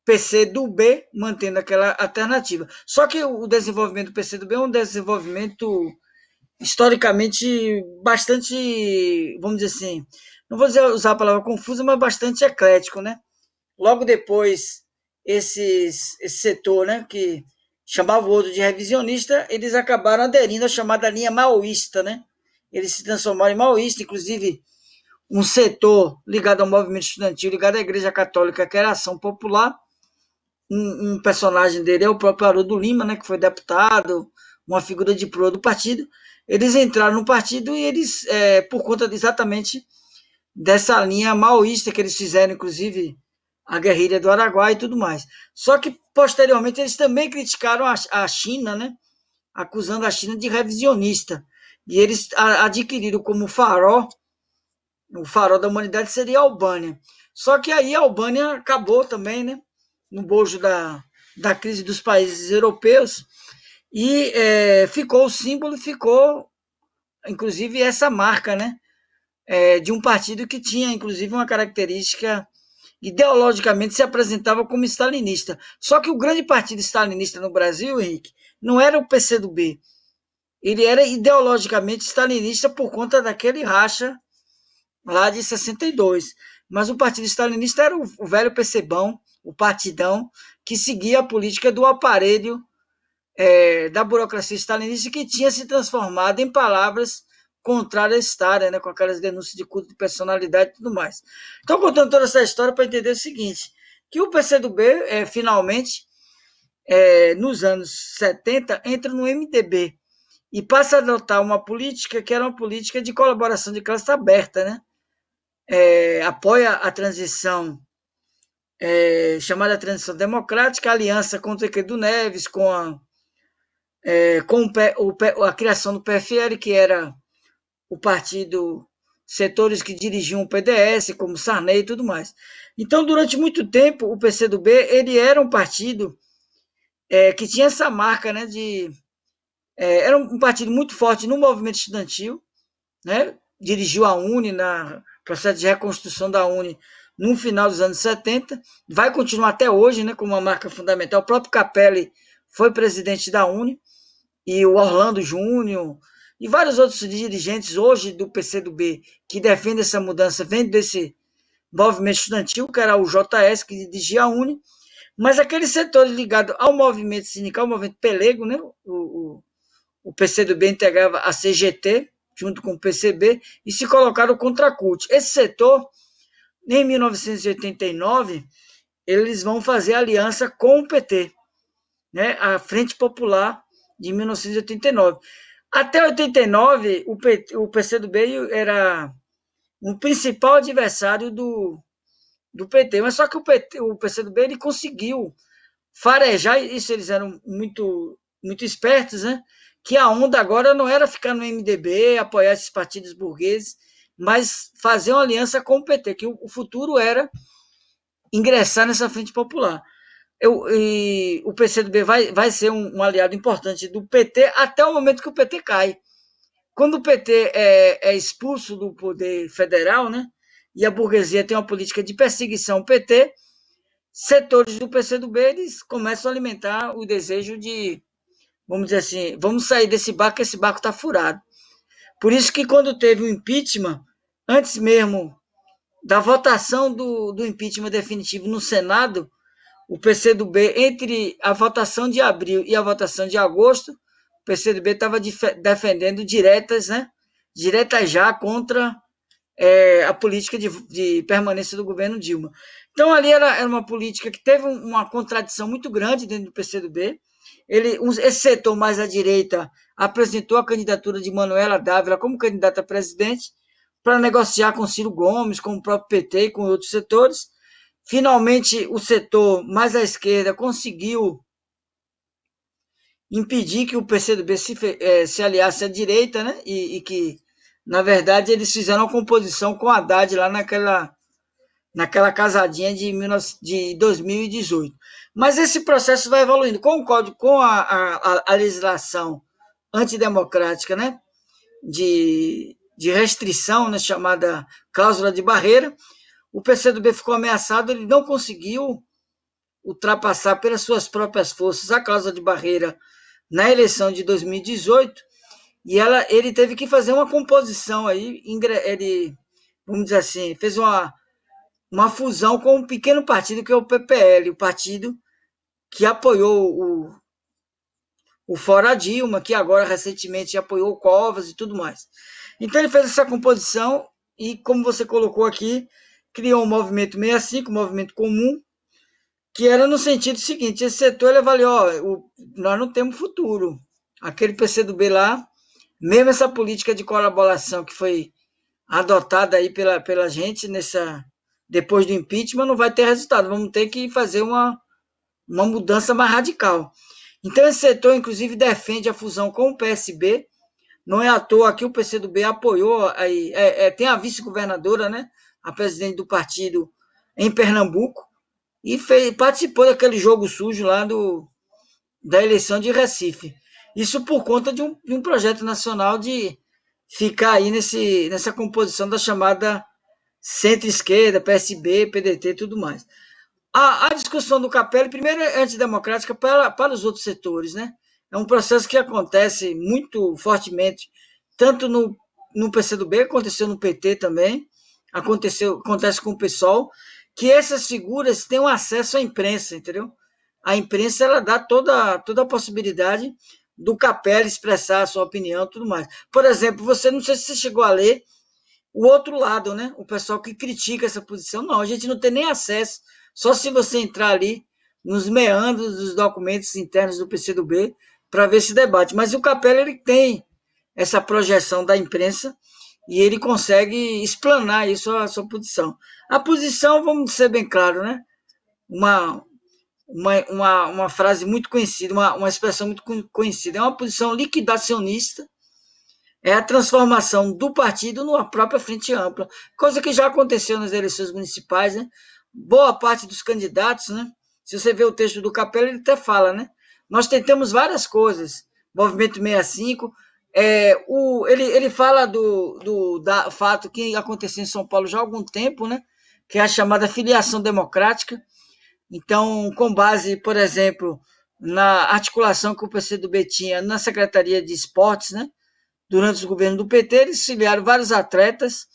PCdoB, mantendo aquela alternativa. Só que o desenvolvimento do PCdoB é um desenvolvimento historicamente bastante, vamos dizer assim, não vou usar a palavra confusa, mas bastante eclético, né? Logo depois, esse setor, né, que chamava o outro de revisionista, eles acabaram aderindo à chamada linha maoísta, né? Eles se transformaram em maoísta, inclusive um setor ligado ao movimento estudantil, ligado à Igreja Católica, que era a Ação Popular. Um personagem dele é o próprio Haroldo Lima, né, que foi deputado, uma figura de proa do partido. Eles entraram no partido e eles, por conta exatamente dessa linha maoísta que eles fizeram, inclusive a guerrilha do Araguaia e tudo mais. Só que, posteriormente, eles também criticaram a China, né, acusando a China de revisionista. E eles adquiriram como farol, o farol da humanidade seria a Albânia. Só que aí a Albânia acabou também, né, no bojo da crise dos países europeus, e ficou o símbolo, ficou, inclusive, essa marca, né, de um partido que tinha, inclusive, uma característica, ideologicamente se apresentava como stalinista. Só que o grande partido stalinista no Brasil, Henrique, não era o PCdoB. Ele era ideologicamente stalinista por conta daquele racha lá de 62. Mas o partido stalinista era o velho PCbão, o partidão, que seguia a política do aparelho da burocracia stalinista, que tinha se transformado em palavras contrárias à Stalin, né, com aquelas denúncias de culto de personalidade e tudo mais. Estou contando toda essa história para entender o seguinte, que o PCdoB, finalmente, nos anos 70, entra no MDB e passa a adotar uma política que era uma política de colaboração de classe aberta, né? Apoia a transição chamada transição democrática, a aliança com o Tancredo Neves, com a criação do PFL, que era o partido, setores que dirigiam o PDS, como Sarney e tudo mais. Então, durante muito tempo, o PCdoB ele era um partido que tinha essa marca, né, era um partido muito forte no movimento estudantil, né, dirigiu a UNE na processo de reconstrução da UNE no final dos anos 70, vai continuar até hoje, né, como uma marca fundamental. O próprio Capelli foi presidente da UNE, e o Orlando Júnior, e vários outros dirigentes hoje do PCdoB que defendem essa mudança, vem desse movimento estudantil, que era o JS, que dirigia a UNE, mas aqueles setores ligados ao movimento sindical, ao movimento pelego, né, o PCdoB integrava a CGT, junto com o PCB, e se colocaram contra a CUT. Esse setor, em 1989, eles vão fazer aliança com o PT, né, a Frente Popular de 1989. Até 89, o PCdoB era o principal adversário do PT, mas só que o PCdoB ele conseguiu farejar, isso eles eram muito, muito espertos, né? Que a onda agora não era ficar no MDB, apoiar esses partidos burgueses, mas fazer uma aliança com o PT, que o futuro era ingressar nessa frente popular. O PCdoB vai ser um aliado importante do PT até o momento que o PT cai. Quando o PT é expulso do poder federal, né, e a burguesia tem uma política de perseguição ao PT, setores do PCdoB eles começam a alimentar o desejo de, vamos dizer assim, vamos sair desse barco, que esse barco está furado. Por isso que quando teve o impeachment, antes mesmo da votação do impeachment definitivo no Senado, o PCdoB, entre a votação de abril e a votação de agosto, o PCdoB estava defendendo diretas, né? Diretas já contra a política de permanência do governo Dilma. Então, ali era uma política que teve uma contradição muito grande dentro do PCdoB. Esse setor mais à direita apresentou a candidatura de Manuela Dávila como candidata a presidente para negociar com Ciro Gomes, com o próprio PT e com outros setores. Finalmente, o setor mais à esquerda conseguiu impedir que o PCdoB se aliasse à direita, né? E que, na verdade, eles fizeram uma composição com Haddad lá naquela casadinha de 2018. Mas esse processo vai evoluindo com o código, com a legislação antidemocrática, né? De restrição, né? Chamada cláusula de barreira. O PCdoB ficou ameaçado, ele não conseguiu ultrapassar pelas suas próprias forças a cláusula de barreira na eleição de 2018 e ele teve que fazer uma composição aí, ele, vamos dizer assim, fez uma fusão com um pequeno partido que é o PPL, o partido que apoiou o Fora Dilma, que agora recentemente apoiou o Covas e tudo mais. Então ele fez essa composição e, como você colocou aqui, criou um movimento 65, um movimento comum, que era no sentido seguinte, esse setor ele avaliou, nós não temos futuro. Aquele PCdoB lá, mesmo essa política de colaboração que foi adotada aí pela gente depois do impeachment, não vai ter resultado. Vamos ter que fazer uma mudança mais radical. Então, esse setor, inclusive, defende a fusão com o PSB. Não é à toa que o PCdoB apoiou, tem a vice-governadora, né, a presidente do partido em Pernambuco, e participou daquele jogo sujo lá da eleição de Recife. Isso por conta de um projeto nacional de ficar aí nessa composição da chamada centro-esquerda, PSB, PDT e tudo mais. A discussão do Capelli, primeiro, é antidemocrática para os outros setores, né? É um processo que acontece muito fortemente, tanto no PCdoB, aconteceu no PT também, acontece com o PSOL, que essas figuras tenham acesso à imprensa, entendeu? A imprensa ela dá toda a possibilidade do Capelli expressar a sua opinião e tudo mais. Por exemplo, não sei se você chegou a ler o outro lado, né? O pessoal que critica essa posição. Não, a gente não tem nem acesso, só se você entrar ali nos meandros dos documentos internos do PCdoB para ver esse debate. Mas o Capelli ele tem essa projeção da imprensa e ele consegue explanar isso, a sua posição. A posição, vamos ser bem claro, né? Uma, uma frase muito conhecida, uma expressão muito conhecida, é uma posição liquidacionista, é a transformação do partido numa própria frente ampla, coisa que já aconteceu nas eleições municipais, né? Boa parte dos candidatos, né? Se você vê o texto do Capello, ele até fala, né? Nós tentamos várias coisas, Movimento 65, ele fala do fato que aconteceu em São Paulo já há algum tempo, né? Que é a chamada filiação democrática. Então, com base, por exemplo, na articulação que o PCdoB tinha na Secretaria de Esportes, né? Durante o governo do PT, eles filiaram vários atletas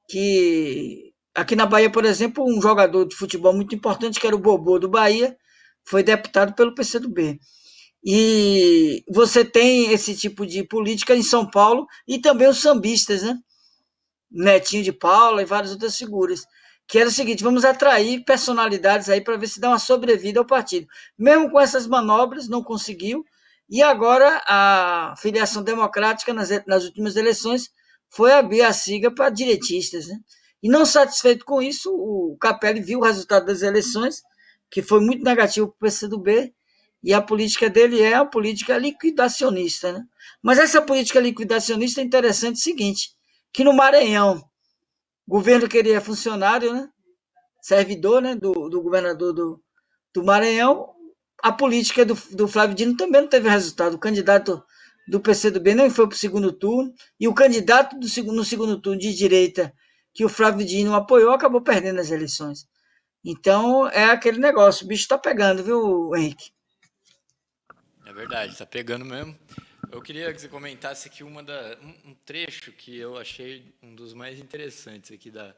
que, aqui na Bahia, por exemplo, um jogador de futebol muito importante, que era o Bobô do Bahia, foi deputado pelo PCdoB. E você tem esse tipo de política em São Paulo e também os sambistas, né? Netinho de Paula e várias outras figuras, que era o seguinte, vamos atrair personalidades aí para ver se dá uma sobrevida ao partido. Mesmo com essas manobras, não conseguiu, e agora a filiação democrática nas últimas eleições foi abrir a siga para direitistas, né? E não satisfeito com isso, o Capelli viu o resultado das eleições, que foi muito negativo para o PCdoB, e a política dele é a política liquidacionista, né? Mas essa política liquidacionista é interessante o seguinte, que no Maranhão, o governo queria funcionário, né? Servidor, né? Do governador do Maranhão, a política do Flávio Dino também não teve resultado. O candidato do PCdoB nem foi para o segundo turno, e o candidato no segundo turno de direita, que o Flávio Dino apoiou, acabou perdendo as eleições. Então, é aquele negócio, o bicho está pegando, viu, Henrique? É verdade, tá pegando mesmo. Eu queria que você comentasse aqui um trecho que eu achei um dos mais interessantes aqui da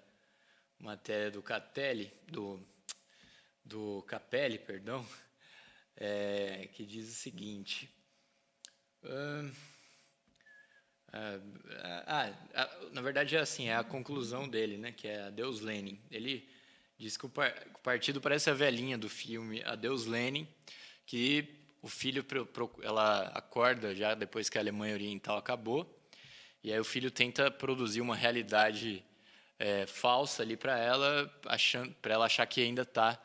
matéria do Catelli, do Capelli, perdão, que diz o seguinte. Na verdade é assim, é a conclusão dele, né? Que é Adeus Lenin. Ele diz que o partido parece a velhinha do filme Adeus Lenin, que o filho ela acorda já depois que a Alemanha Oriental acabou, e aí o filho tenta produzir uma realidade falsa ali para ela achar que ainda está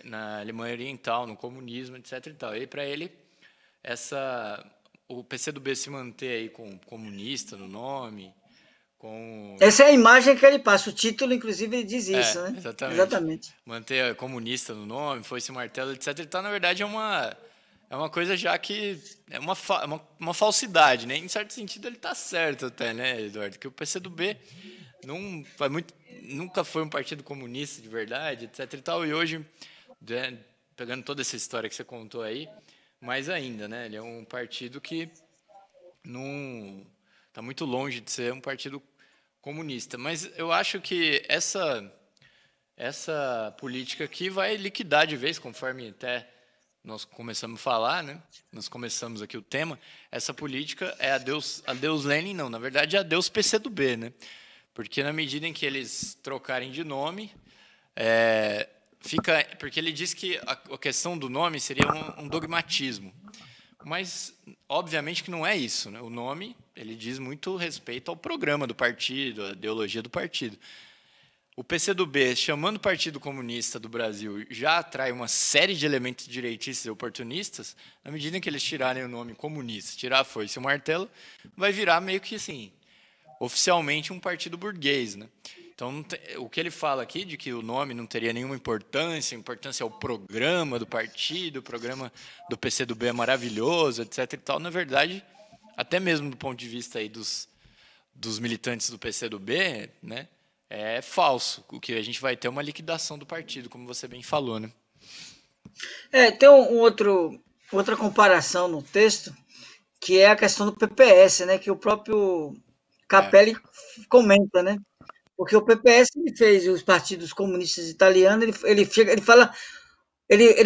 na Alemanha Oriental, no comunismo, etc. E tal. E para ele o PCdoB se manter aí com comunista no nome, com... Essa é a imagem que ele passa, o título, inclusive, ele diz isso, né? Exatamente. Exatamente. Manter comunista no nome, foice martelo, etc. Então, na verdade, é uma coisa já que é uma falsidade, né? Em certo sentido, ele está certo até, né, Eduardo? Que o PCdoB nunca foi um partido comunista de verdade, etc. E tal, e hoje, né, pegando toda essa história que você contou aí, mais ainda, né? Ele é um partido que não está muito longe de ser um partido comunista. Mas eu acho que essa política aqui vai liquidar de vez, conforme até nós começamos a falar, né? Nós começamos aqui o tema. Essa política é adeus Lenin, não. Na verdade, é adeus PCdoB, né? Porque na medida em que eles trocarem de nome, porque ele diz que a questão do nome seria um dogmatismo. Mas, obviamente, que não é isso, né? O nome, ele diz muito respeito ao programa do partido, à ideologia do partido. O PCdoB, chamando o Partido Comunista do Brasil, já atrai uma série de elementos direitistas e oportunistas. Na medida em que eles tirarem o nome comunista, tirar a foice e o martelo, vai virar meio que, assim, oficialmente um partido burguês, né? Então, o que ele fala aqui de que o nome não teria nenhuma importância, a importância é o programa do partido, o programa do PCdoB é maravilhoso, etc. e tal, na verdade, até mesmo do ponto de vista aí dos militantes do PCdoB, né, é falso. O que a gente vai ter é uma liquidação do partido, como você bem falou, né? Tem outra comparação no texto, que é a questão do PPS, né, que o próprio Capelli comenta, né? Porque o PPS ele fez os partidos comunistas italianos, ele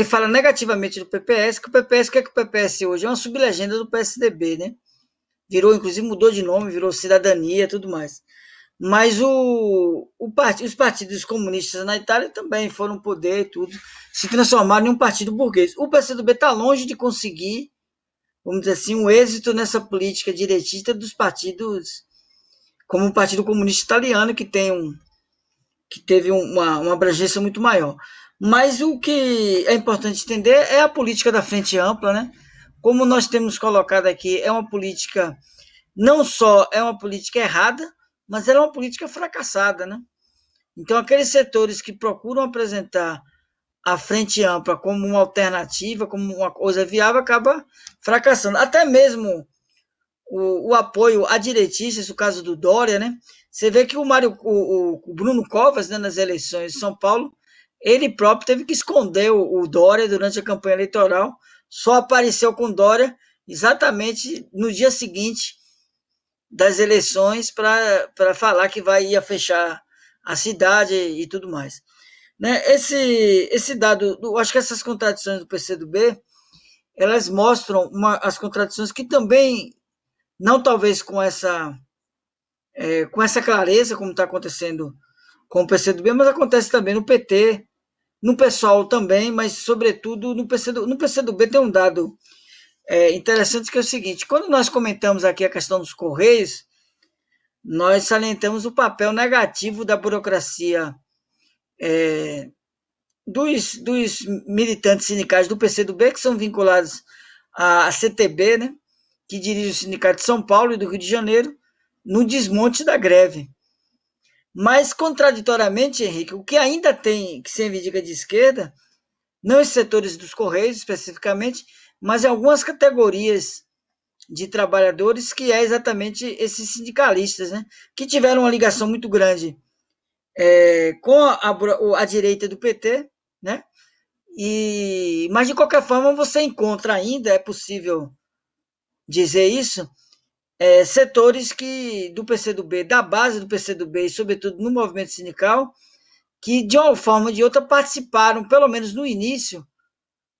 fala negativamente do PPS, que o PPS, o que é que o PPS hoje? É uma sublegenda do PSDB, né? Virou, inclusive, mudou de nome, virou Cidadania e tudo mais. Mas os partidos comunistas na Itália também foram poder e tudo, se transformaram em um partido burguês. O PCdoB está longe de conseguir, vamos dizer assim, um êxito nessa política direitista dos partidos, como o Partido Comunista Italiano, que teve uma abrangência muito maior. Mas o que é importante entender é a política da frente ampla, né? Como nós temos colocado aqui, é uma política, não só é uma política errada, mas ela é uma política fracassada, né? Então, aqueles setores que procuram apresentar a frente ampla como uma alternativa, como uma coisa viável, acaba fracassando. Até mesmo o apoio a direitistas, o caso do Dória, né? Você vê que o Bruno Covas, né, nas eleições de São Paulo, ele próprio teve que esconder o Dória durante a campanha eleitoral, só apareceu com Dória exatamente no dia seguinte das eleições para falar que ia fechar a cidade e tudo mais. Né? Esse dado, acho que essas contradições do PCdoB, elas mostram as contradições que também, não talvez com essa clareza, como está acontecendo com o PCdoB, mas acontece também no PT, no PSOL também, mas sobretudo no PCdoB. No PCdoB tem um dado interessante que é o seguinte: quando nós comentamos aqui a questão dos Correios, nós salientamos o papel negativo da burocracia dos militantes sindicais do PCdoB, que são vinculados à CTB, né, que dirige o Sindicato de São Paulo e do Rio de Janeiro, no desmonte da greve. Mas, contraditoriamente, Henrique, o que ainda tem que se reivindica de esquerda, não os setores dos Correios especificamente, mas em algumas categorias de trabalhadores, que é exatamente esses sindicalistas, né, que tiveram uma ligação muito grande com a direita do PT, né? Mas de qualquer forma você encontra ainda, é possível dizer isso, setores do PCdoB, da base do PCdoB e sobretudo no movimento sindical, que de uma forma ou de outra participaram, pelo menos no início,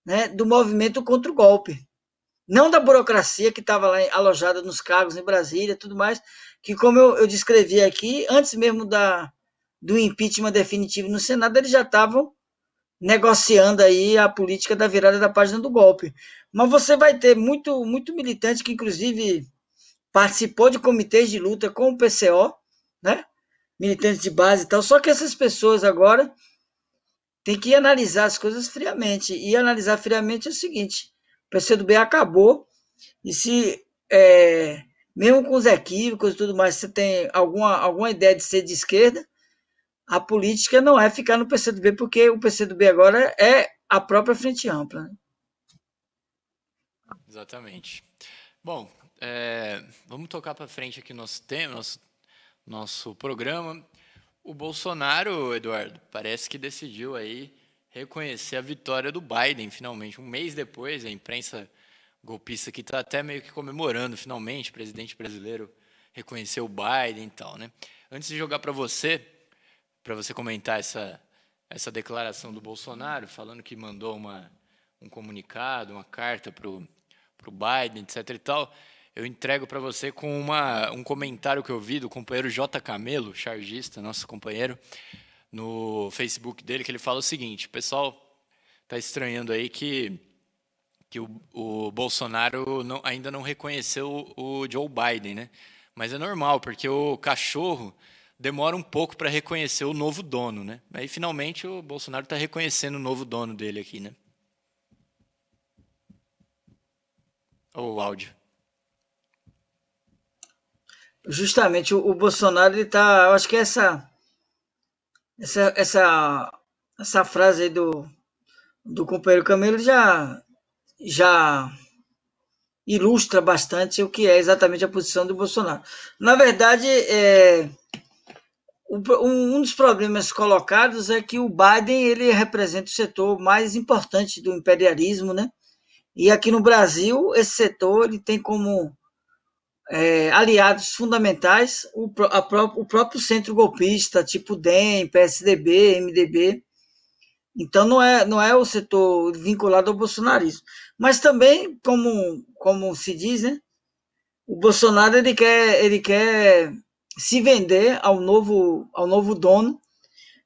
né, do movimento contra o golpe. não da burocracia que estava lá alojada nos cargos em Brasília e tudo mais, que como eu descrevi aqui, antes mesmo do impeachment definitivo no Senado, eles já estavam negociando aí a política da virada da página do golpe. Mas você vai ter muito militante que, inclusive, participou de comitês de luta com o PCO, né? Militantes de base e tal. Só que essas pessoas agora têm que analisar as coisas friamente. E analisar friamente é o seguinte: o PCdoB acabou, e se, mesmo com os equívocos e tudo mais, você tem alguma ideia de ser de esquerda, a política não é ficar no PCdoB, porque o PCdoB agora é a própria Frente Ampla. Né? Exatamente. Bom, vamos tocar para frente aqui nosso tema, nosso programa. O Bolsonaro, Eduardo, parece que decidiu aí reconhecer a vitória do Biden, finalmente. Um mês depois, a imprensa golpista aqui está até meio que comemorando, finalmente, o presidente brasileiro reconheceu o Biden e tal, né? Antes de jogar para você comentar essa declaração do Bolsonaro, falando que mandou um comunicado, uma carta para o Biden, etc. e tal, eu entrego para você com um comentário que eu vi do companheiro J. Camelo, chargista, nosso companheiro, no Facebook dele, que ele fala o seguinte: o pessoal está estranhando aí que o Bolsonaro ainda não reconheceu o Joe Biden, né? Mas é normal, porque o cachorro demora um pouco para reconhecer o novo dono, né? Aí, finalmente, o Bolsonaro está reconhecendo o novo dono dele aqui, né? O áudio. Justamente, o Bolsonaro, ele tá. Eu acho que essa frase aí do companheiro Camilo já ilustra bastante o que é exatamente a posição do Bolsonaro. Na verdade, um dos problemas colocados é que o Biden ele representa o setor mais importante do imperialismo, né? E aqui no Brasil, esse setor ele tem como aliados fundamentais o próprio centro golpista, tipo DEM, PSDB, MDB. Então não é o setor vinculado ao bolsonarismo. Mas também, como se diz, né, o Bolsonaro ele quer se vender ao novo dono.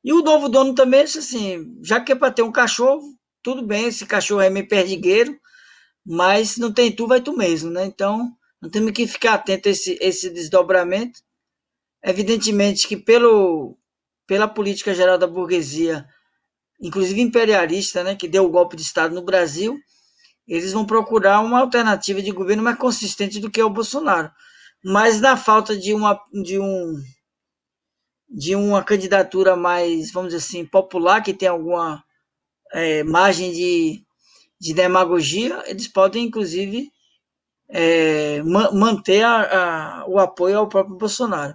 E o novo dono também disse assim, já que é para ter um cachorro, tudo bem, esse cachorro é meio perdigueiro, mas não tem tu, vai tu mesmo, né? Então, nós temos que ficar atento a esse desdobramento. Evidentemente que pela política geral da burguesia, inclusive imperialista, né, que deu o golpe de Estado no Brasil, eles vão procurar uma alternativa de governo mais consistente do que o Bolsonaro. Mas na falta de uma candidatura mais, vamos dizer assim, popular, que tem alguma margem de demagogia, eles podem, inclusive, manter o apoio ao próprio Bolsonaro.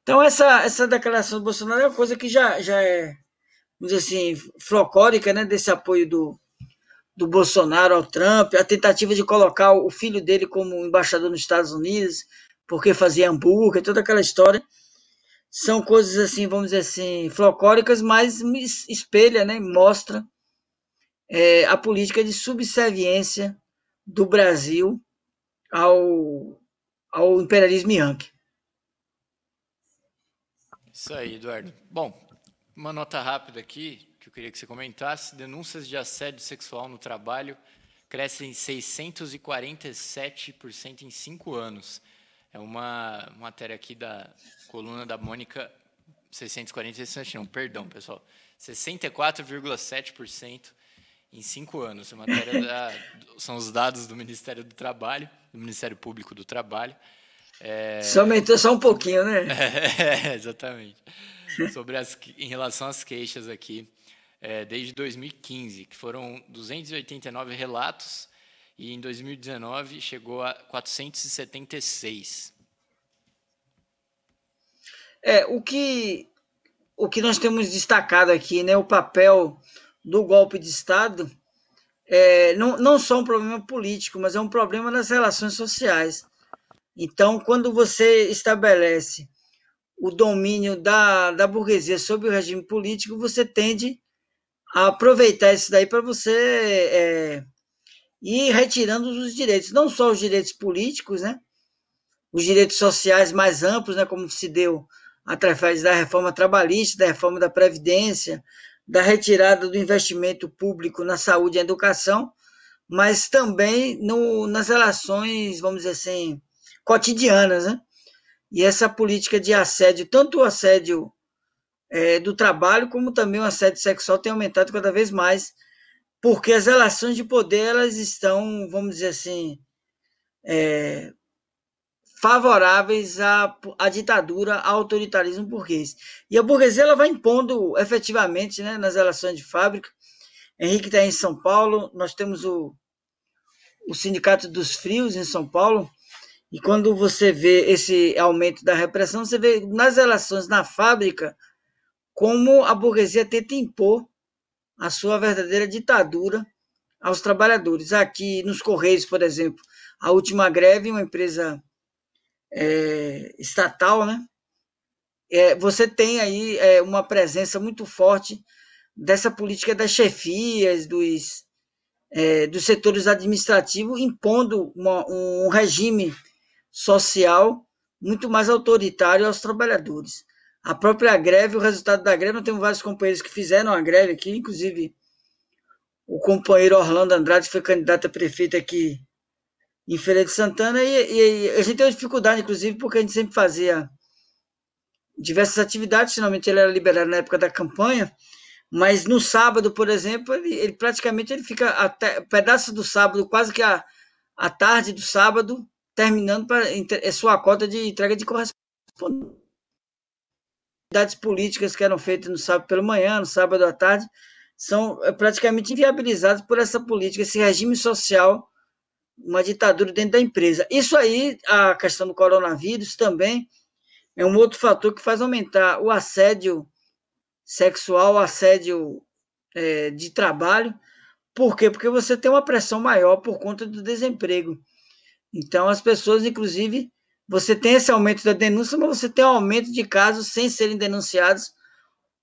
Então, essa declaração do Bolsonaro é uma coisa que já é, vamos dizer assim, folclórica, né, desse apoio do Bolsonaro ao Trump, a tentativa de colocar o filho dele como embaixador nos Estados Unidos, porque fazia hambúrguer, toda aquela história. São coisas assim, vamos dizer assim, folclóricas, mas espelha, né, mostra a política de subserviência do Brasil ao imperialismo yankee. Isso aí, Eduardo. Bom, uma nota rápida aqui, que eu queria que você comentasse: denúncias de assédio sexual no trabalho crescem 647% em 5 anos. É uma matéria aqui da coluna da Mônica, 647, não, perdão, pessoal, 64,7% em 5 anos. A matéria são os dados do Ministério do Trabalho, do Ministério Público do Trabalho. Só aumentou só um pouquinho, né? Exatamente. Em relação às queixas aqui, desde 2015, que foram 289 relatos, e em 2019 chegou a 476. O que nós temos destacado aqui, né, o papel do golpe de Estado, não só um problema político, mas é um problema nas relações sociais. Então, quando você estabelece o domínio da burguesia sobre o regime político, você tende a aproveitar isso daí para você e retirando os direitos, não só os direitos políticos, né, os direitos sociais mais amplos, né, como se deu através da reforma trabalhista, da reforma da Previdência, da retirada do investimento público na saúde e educação, mas também nas relações, vamos dizer assim, cotidianas, né? E essa política de assédio, tanto o assédio do trabalho, como também o assédio sexual tem aumentado cada vez mais, porque as relações de poder elas estão, vamos dizer assim, favoráveis à ditadura, ao autoritarismo burguês. E a burguesia ela vai impondo efetivamente, né, nas relações de fábrica. Henrique está em São Paulo, nós temos o Sindicato dos Frios em São Paulo, e quando você vê esse aumento da repressão, você vê nas relações na fábrica como a burguesia tenta impor a sua verdadeira ditadura aos trabalhadores. Aqui nos Correios, por exemplo, a última greve, uma empresa estatal, né? Você tem aí uma presença muito forte dessa política das chefias, dos setores administrativos, impondo um regime social muito mais autoritário aos trabalhadores. A própria greve, o resultado da greve, nós temos vários companheiros que fizeram a greve aqui, inclusive o companheiro Orlando Andrade foi candidato a prefeito aqui em Feira de Santana, e a gente teve dificuldade, inclusive, porque a gente sempre fazia diversas atividades, finalmente ele era liberado na época da campanha, mas no sábado, por exemplo, ele praticamente ele fica até pedaço do sábado, quase que a tarde do sábado, terminando para sua cota de entrega de correspondência. Atividades políticas que eram feitas no sábado pela manhã, no sábado à tarde, são praticamente inviabilizadas por essa política, esse regime social, uma ditadura dentro da empresa. Isso aí, a questão do coronavírus também é um outro fator que faz aumentar o assédio sexual, o assédio de trabalho. Por quê? Porque você tem uma pressão maior por conta do desemprego. Então, as pessoas, inclusive, você tem esse aumento da denúncia, mas você tem um aumento de casos sem serem denunciados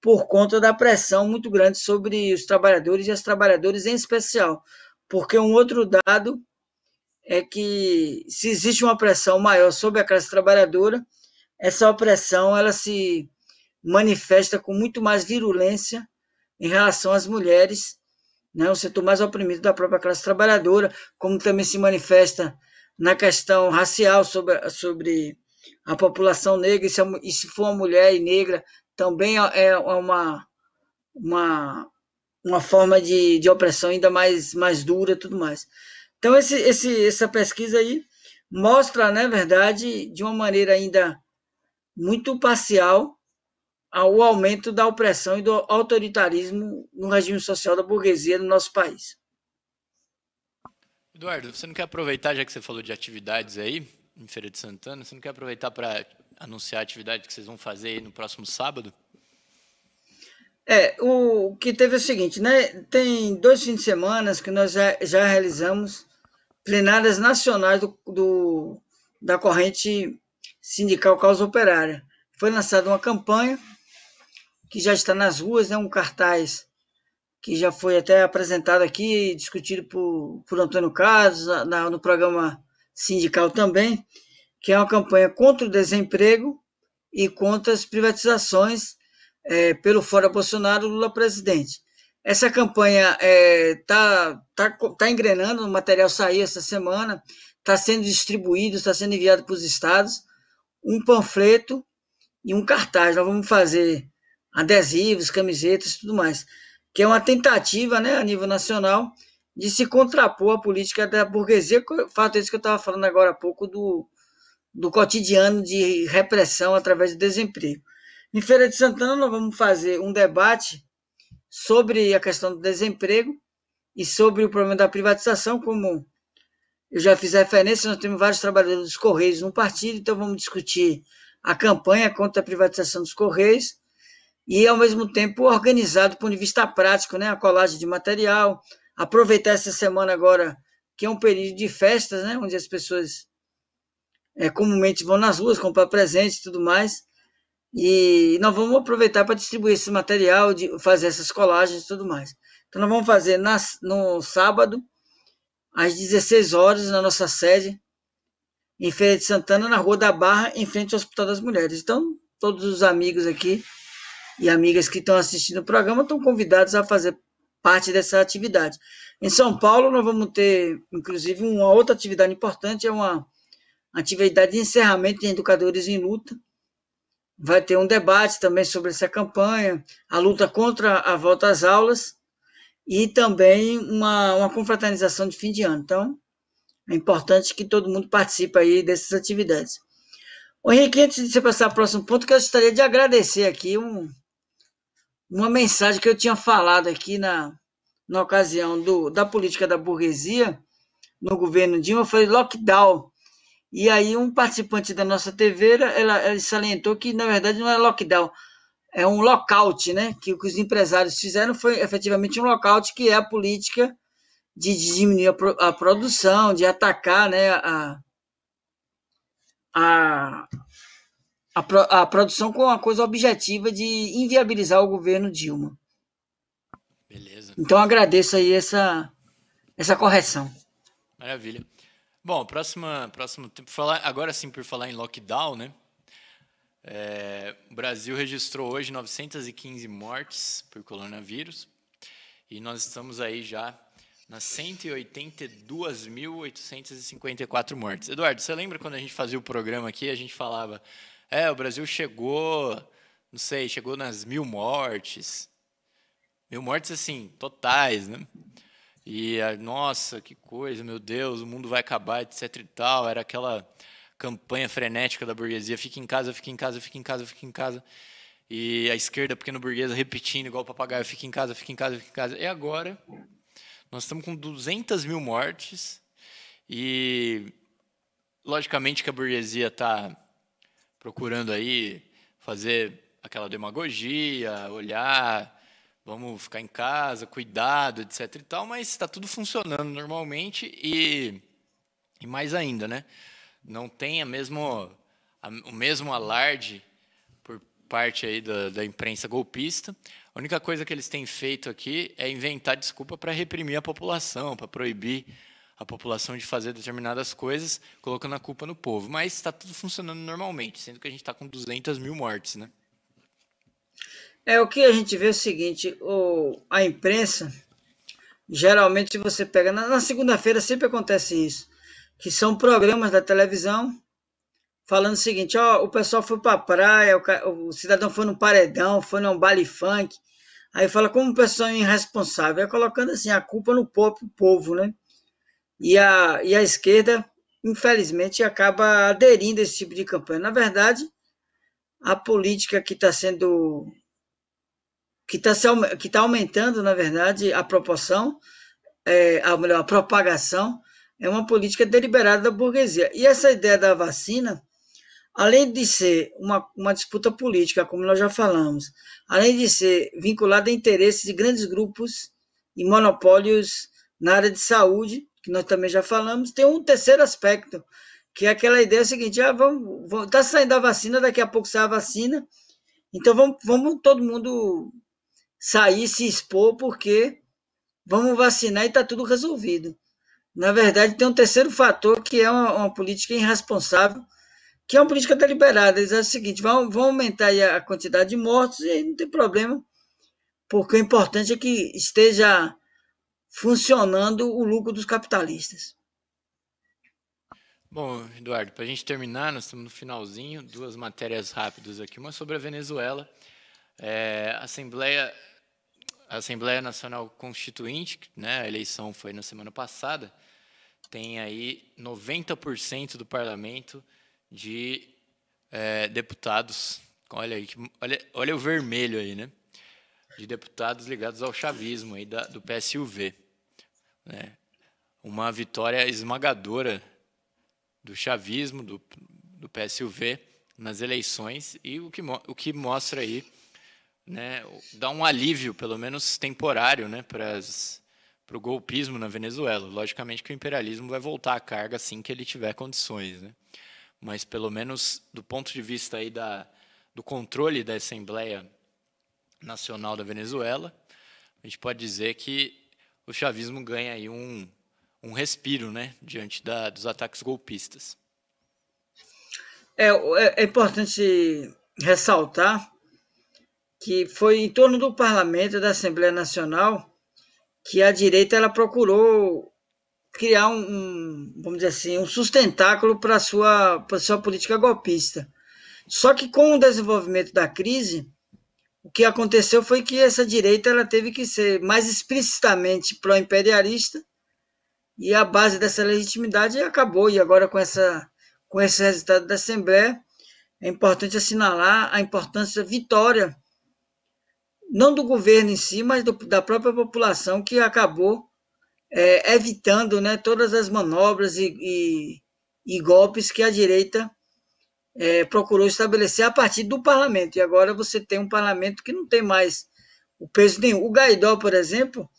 por conta da pressão muito grande sobre os trabalhadores e as trabalhadoras em especial. Porque um outro dado é que se existe uma pressão maior sobre a classe trabalhadora, essa opressão ela se manifesta com muito mais virulência em relação às mulheres, né, o setor mais oprimido da própria classe trabalhadora, como também se manifesta na questão racial sobre a população negra, e se for uma mulher e negra, também é uma forma de opressão ainda mais dura e tudo mais. Então, essa pesquisa aí mostra, na verdade, de uma maneira ainda muito parcial, o aumento da opressão e do autoritarismo no regime social da burguesia no nosso país. Eduardo, você não quer aproveitar, já que você falou de atividades aí, em Feira de Santana, você não quer aproveitar para anunciar a atividade que vocês vão fazer aí no próximo sábado? O que teve é o seguinte, né? Tem 2 fins de semana que nós já realizamos plenárias nacionais da corrente sindical Causa Operária. Foi lançada uma campanha que já está nas ruas, né? Um cartaz que já foi até apresentado aqui, discutido por Antônio Carlos, no programa sindical também, que é uma campanha contra o desemprego e contra as privatizações pelo Fora Bolsonaro, Lula presidente. Essa campanha tá engrenando, o material saiu essa semana, está sendo distribuído, está sendo enviado para os estados, um panfleto e um cartaz. Nós vamos fazer adesivos, camisetas e tudo mais, que é uma tentativa, né, a nível nacional, de se contrapor à política da burguesia, o fato esse que eu estava falando agora há pouco do cotidiano de repressão através do desemprego. Em Feira de Santana, nós vamos fazer um debate sobre a questão do desemprego e sobre o problema da privatização, como eu já fiz referência, nós temos vários trabalhadores dos Correios no partido, então vamos discutir a campanha contra a privatização dos Correios e, ao mesmo tempo, organizado do ponto de vista prático, né, a colagem de material, aproveitar essa semana agora, que é um período de festas, né, onde as pessoas comumente vão nas ruas comprar presentes e tudo mais, e nós vamos aproveitar para distribuir esse material, fazer essas colagens e tudo mais. Então, nós vamos fazer no sábado, às 16 horas, na nossa sede, em Feira de Santana, na Rua da Barra, em frente ao Hospital das Mulheres. Então, todos os amigos aqui e amigas que estão assistindo o programa estão convidados a fazer parte dessa atividade. Em São Paulo, nós vamos ter, inclusive, uma outra atividade importante, é uma atividade de encerramento de Educadores em Luta. Vai ter um debate também sobre essa campanha, a luta contra a volta às aulas e também uma confraternização de fim de ano. Então, é importante que todo mundo participe aí dessas atividades. Ô Henrique, antes de você passar para o próximo ponto, que eu gostaria de agradecer aqui uma mensagem que eu tinha falado aqui na ocasião da política da burguesia no governo Dilma, foi lockdown. E aí um participante da nossa TV, ela salientou que, na verdade, não é lockdown, é um lockout, né? Que o que os empresários fizeram foi efetivamente um lockout, que é a política de diminuir a produção, de atacar, né, a, a produção com uma coisa objetiva de inviabilizar o governo Dilma. Beleza. Então agradeço aí essa correção. Maravilha. Bom, próximo tempo, agora sim, por falar em lockdown, né? O Brasil registrou hoje 915 mortes por coronavírus e nós estamos aí já nas 182.854 mortes. Eduardo, você lembra quando a gente fazia o programa aqui, a gente falava, o Brasil chegou, não sei, chegou nas 1.000 mortes. 1.000 mortes, assim, totais, né? E, nossa, que coisa, meu Deus, o mundo vai acabar, etc e tal. Era aquela campanha frenética da burguesia, fica em casa, fica em casa, fica em casa, fica em casa. E a esquerda pequeno-burguesa repetindo igual o papagaio, fica em casa, fica em casa, fica em casa. E agora, nós estamos com 200.000 mortes e, logicamente, que a burguesia está procurando aí fazer aquela demagogia, olhar, vamos ficar em casa, cuidado, etc e tal, mas está tudo funcionando normalmente e mais ainda, né? Não tem o mesmo alarde por parte aí da imprensa golpista. A única coisa que eles têm feito aqui é inventar desculpa para reprimir a população, para proibir a população de fazer determinadas coisas, colocando a culpa no povo. Mas está tudo funcionando normalmente, sendo que a gente está com 200.000 mortes, né? O que a gente vê é o seguinte, a imprensa, geralmente se você pega, na segunda-feira sempre acontece isso, que são programas da televisão falando o seguinte, o pessoal foi para a praia, o cidadão foi no paredão, foi num baile funk, aí fala como o pessoal é irresponsável, colocando assim a culpa no próprio povo, né? E a esquerda, infelizmente, acaba aderindo a esse tipo de campanha. Na verdade, a política que está sendo que está aumentando, na verdade, a proporção, a propagação, é uma política deliberada da burguesia. E essa ideia da vacina, além de ser uma disputa política, como nós já falamos, além de ser vinculada a interesses de grandes grupos e monopólios na área de saúde, que nós também já falamos, tem um terceiro aspecto, que é aquela ideia seguinte, tá saindo a vacina, daqui a pouco sai a vacina, então vamos todo mundo sair, se expor, porque vamos vacinar e está tudo resolvido. Na verdade, tem um terceiro fator, que é uma política irresponsável, que é uma política deliberada. Eles dizem o seguinte, vão aumentar a quantidade de mortos e aí não tem problema, porque o importante é que esteja funcionando o lucro dos capitalistas. Bom, Eduardo, para a gente terminar, nós estamos no finalzinho, duas matérias rápidas aqui, uma sobre a Venezuela. A Assembleia Nacional Constituinte, né, a eleição foi na semana passada, tem aí 90% do parlamento de deputados, olha aí, olha o vermelho aí, né? De deputados ligados ao chavismo aí do PSUV. Né? Uma vitória esmagadora do chavismo, do PSUV nas eleições, e o que mostra aí, né, dá um alívio, pelo menos temporário, né, para o golpismo na Venezuela. Logicamente que o imperialismo vai voltar à carga assim que ele tiver condições, né? Mas pelo menos do ponto de vista aí do controle da Assembleia Nacional da Venezuela, a gente pode dizer que o chavismo ganha aí um um respiro, né, diante dos ataques golpistas. É importante ressaltar que foi em torno do Parlamento, da Assembleia Nacional, que a direita ela procurou criar vamos dizer assim, um sustentáculo para a sua política golpista. Só que com o desenvolvimento da crise, o que aconteceu foi que essa direita ela teve que ser mais explicitamente pró-imperialista, e a base dessa legitimidade acabou. E agora com esse resultado da Assembleia, é importante assinalar a importância vitória, não do governo em si, mas da própria população, que acabou evitando, né, todas as manobras e golpes que a direita procurou estabelecer a partir do parlamento. E agora você tem um parlamento que não tem mais o peso nenhum. O Guaidó, por exemplo,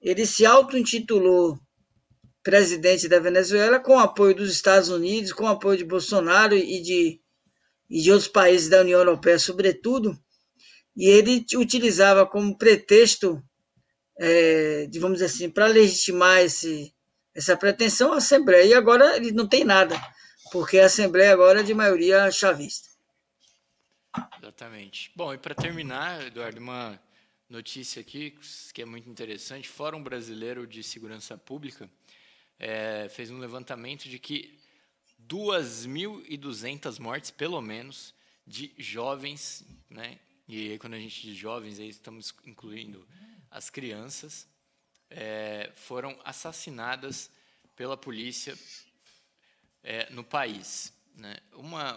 ele se auto-intitulou presidente da Venezuela com o apoio dos Estados Unidos, com o apoio de Bolsonaro e de outros países da União Europeia, sobretudo, e ele utilizava como pretexto, vamos dizer assim, para legitimar essa pretensão, a Assembleia. E agora ele não tem nada, porque a Assembleia agora é de maioria chavista. Exatamente. Bom, e para terminar, Eduardo, uma notícia aqui que é muito interessante. Fórum Brasileiro de Segurança Pública fez um levantamento de que 2.200 mortes, pelo menos, de jovens, né? E aí, quando a gente diz jovens, aí estamos incluindo as crianças, foram assassinadas pela polícia no país. Né?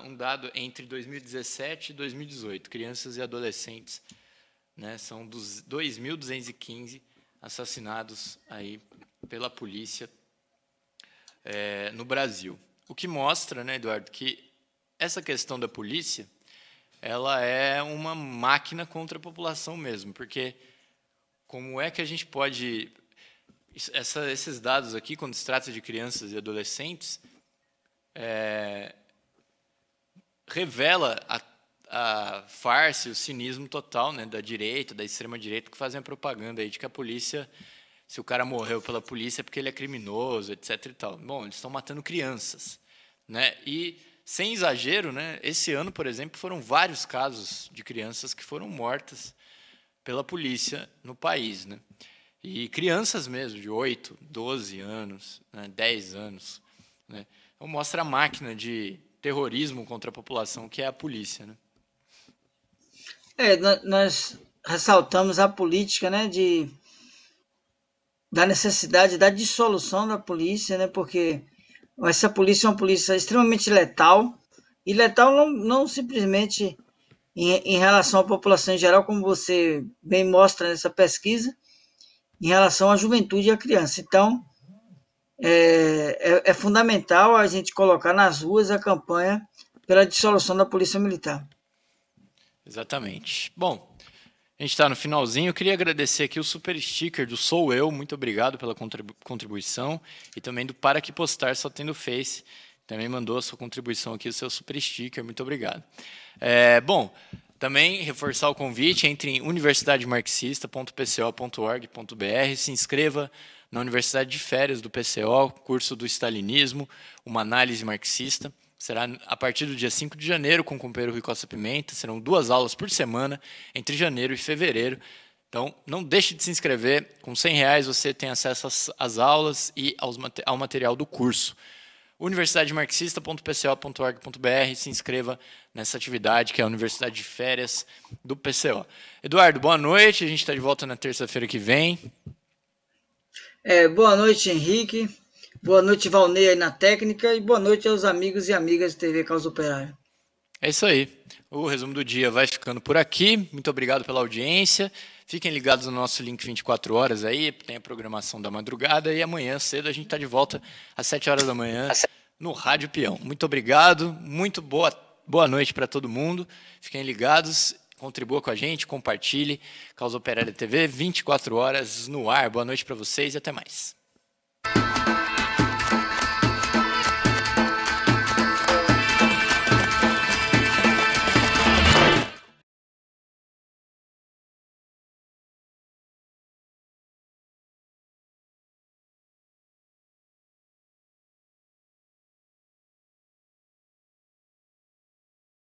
Um dado entre 2017 e 2018, crianças e adolescentes, né, são 2.215 assassinados aí pela polícia no Brasil. O que mostra, né, Eduardo, que essa questão da polícia ela é uma máquina contra a população mesmo, porque como é que a gente pode... esses dados aqui, quando se trata de crianças e adolescentes, revela a farsa e o cinismo total, né, da direita, da extrema-direita, que fazem a propaganda aí de que a polícia, se o cara morreu pela polícia é porque ele é criminoso, etc. e tal. Bom, eles estão matando crianças, né? E, sem exagero, né, esse ano, por exemplo, foram vários casos de crianças que foram mortas pela polícia no país, né? E crianças mesmo, de 8, 12 anos, né, 10 anos. Né? Então, mostra a máquina de terrorismo contra a população, que é a polícia. Né? Nós ressaltamos a política, né, da necessidade da dissolução da polícia, né, porque essa polícia é uma polícia extremamente letal, e letal não simplesmente em relação à população em geral, como você bem mostra nessa pesquisa, em relação à juventude e à criança. Então, é fundamental a gente colocar nas ruas a campanha pela dissolução da Polícia Militar. Exatamente. Bom, a gente está no finalzinho. Eu queria agradecer aqui o super sticker do Sou Eu. Muito obrigado pela contribuição. E também do Para Que Postar Só Tendo Face. Também mandou a sua contribuição aqui, o seu super sticker. Muito obrigado. Bom, também reforçar o convite. Entre em universidademarxista.pco.org.br. Se inscreva na Universidade de Férias do PCO, curso do Stalinismo, uma análise marxista. Será a partir do dia 5 de janeiro, com o companheiro Rui Costa Pimenta. Serão 2 aulas por semana, entre janeiro e fevereiro. Então, não deixe de se inscrever. Com R$100 você tem acesso às aulas e ao material do curso. universidademarxista.pco.org.br. Se inscreva nessa atividade, que é a Universidade de Férias do PCO. Eduardo, boa noite. A gente está de volta na terça-feira que vem. Boa noite, Henrique. Boa noite, Valnei, aí na técnica. E boa noite aos amigos e amigas de TV Causa Operária. É isso aí. O resumo do dia vai ficando por aqui. Muito obrigado pela audiência. Fiquem ligados no nosso link 24 horas aí. Tem a programação da madrugada. E amanhã cedo a gente está de volta às 7 horas da manhã no Rádio Peão. Muito obrigado. Muito boa noite para todo mundo. Fiquem ligados. Contribua com a gente, compartilhe. Causa Operária TV, 24 horas no ar. Boa noite para vocês e até mais.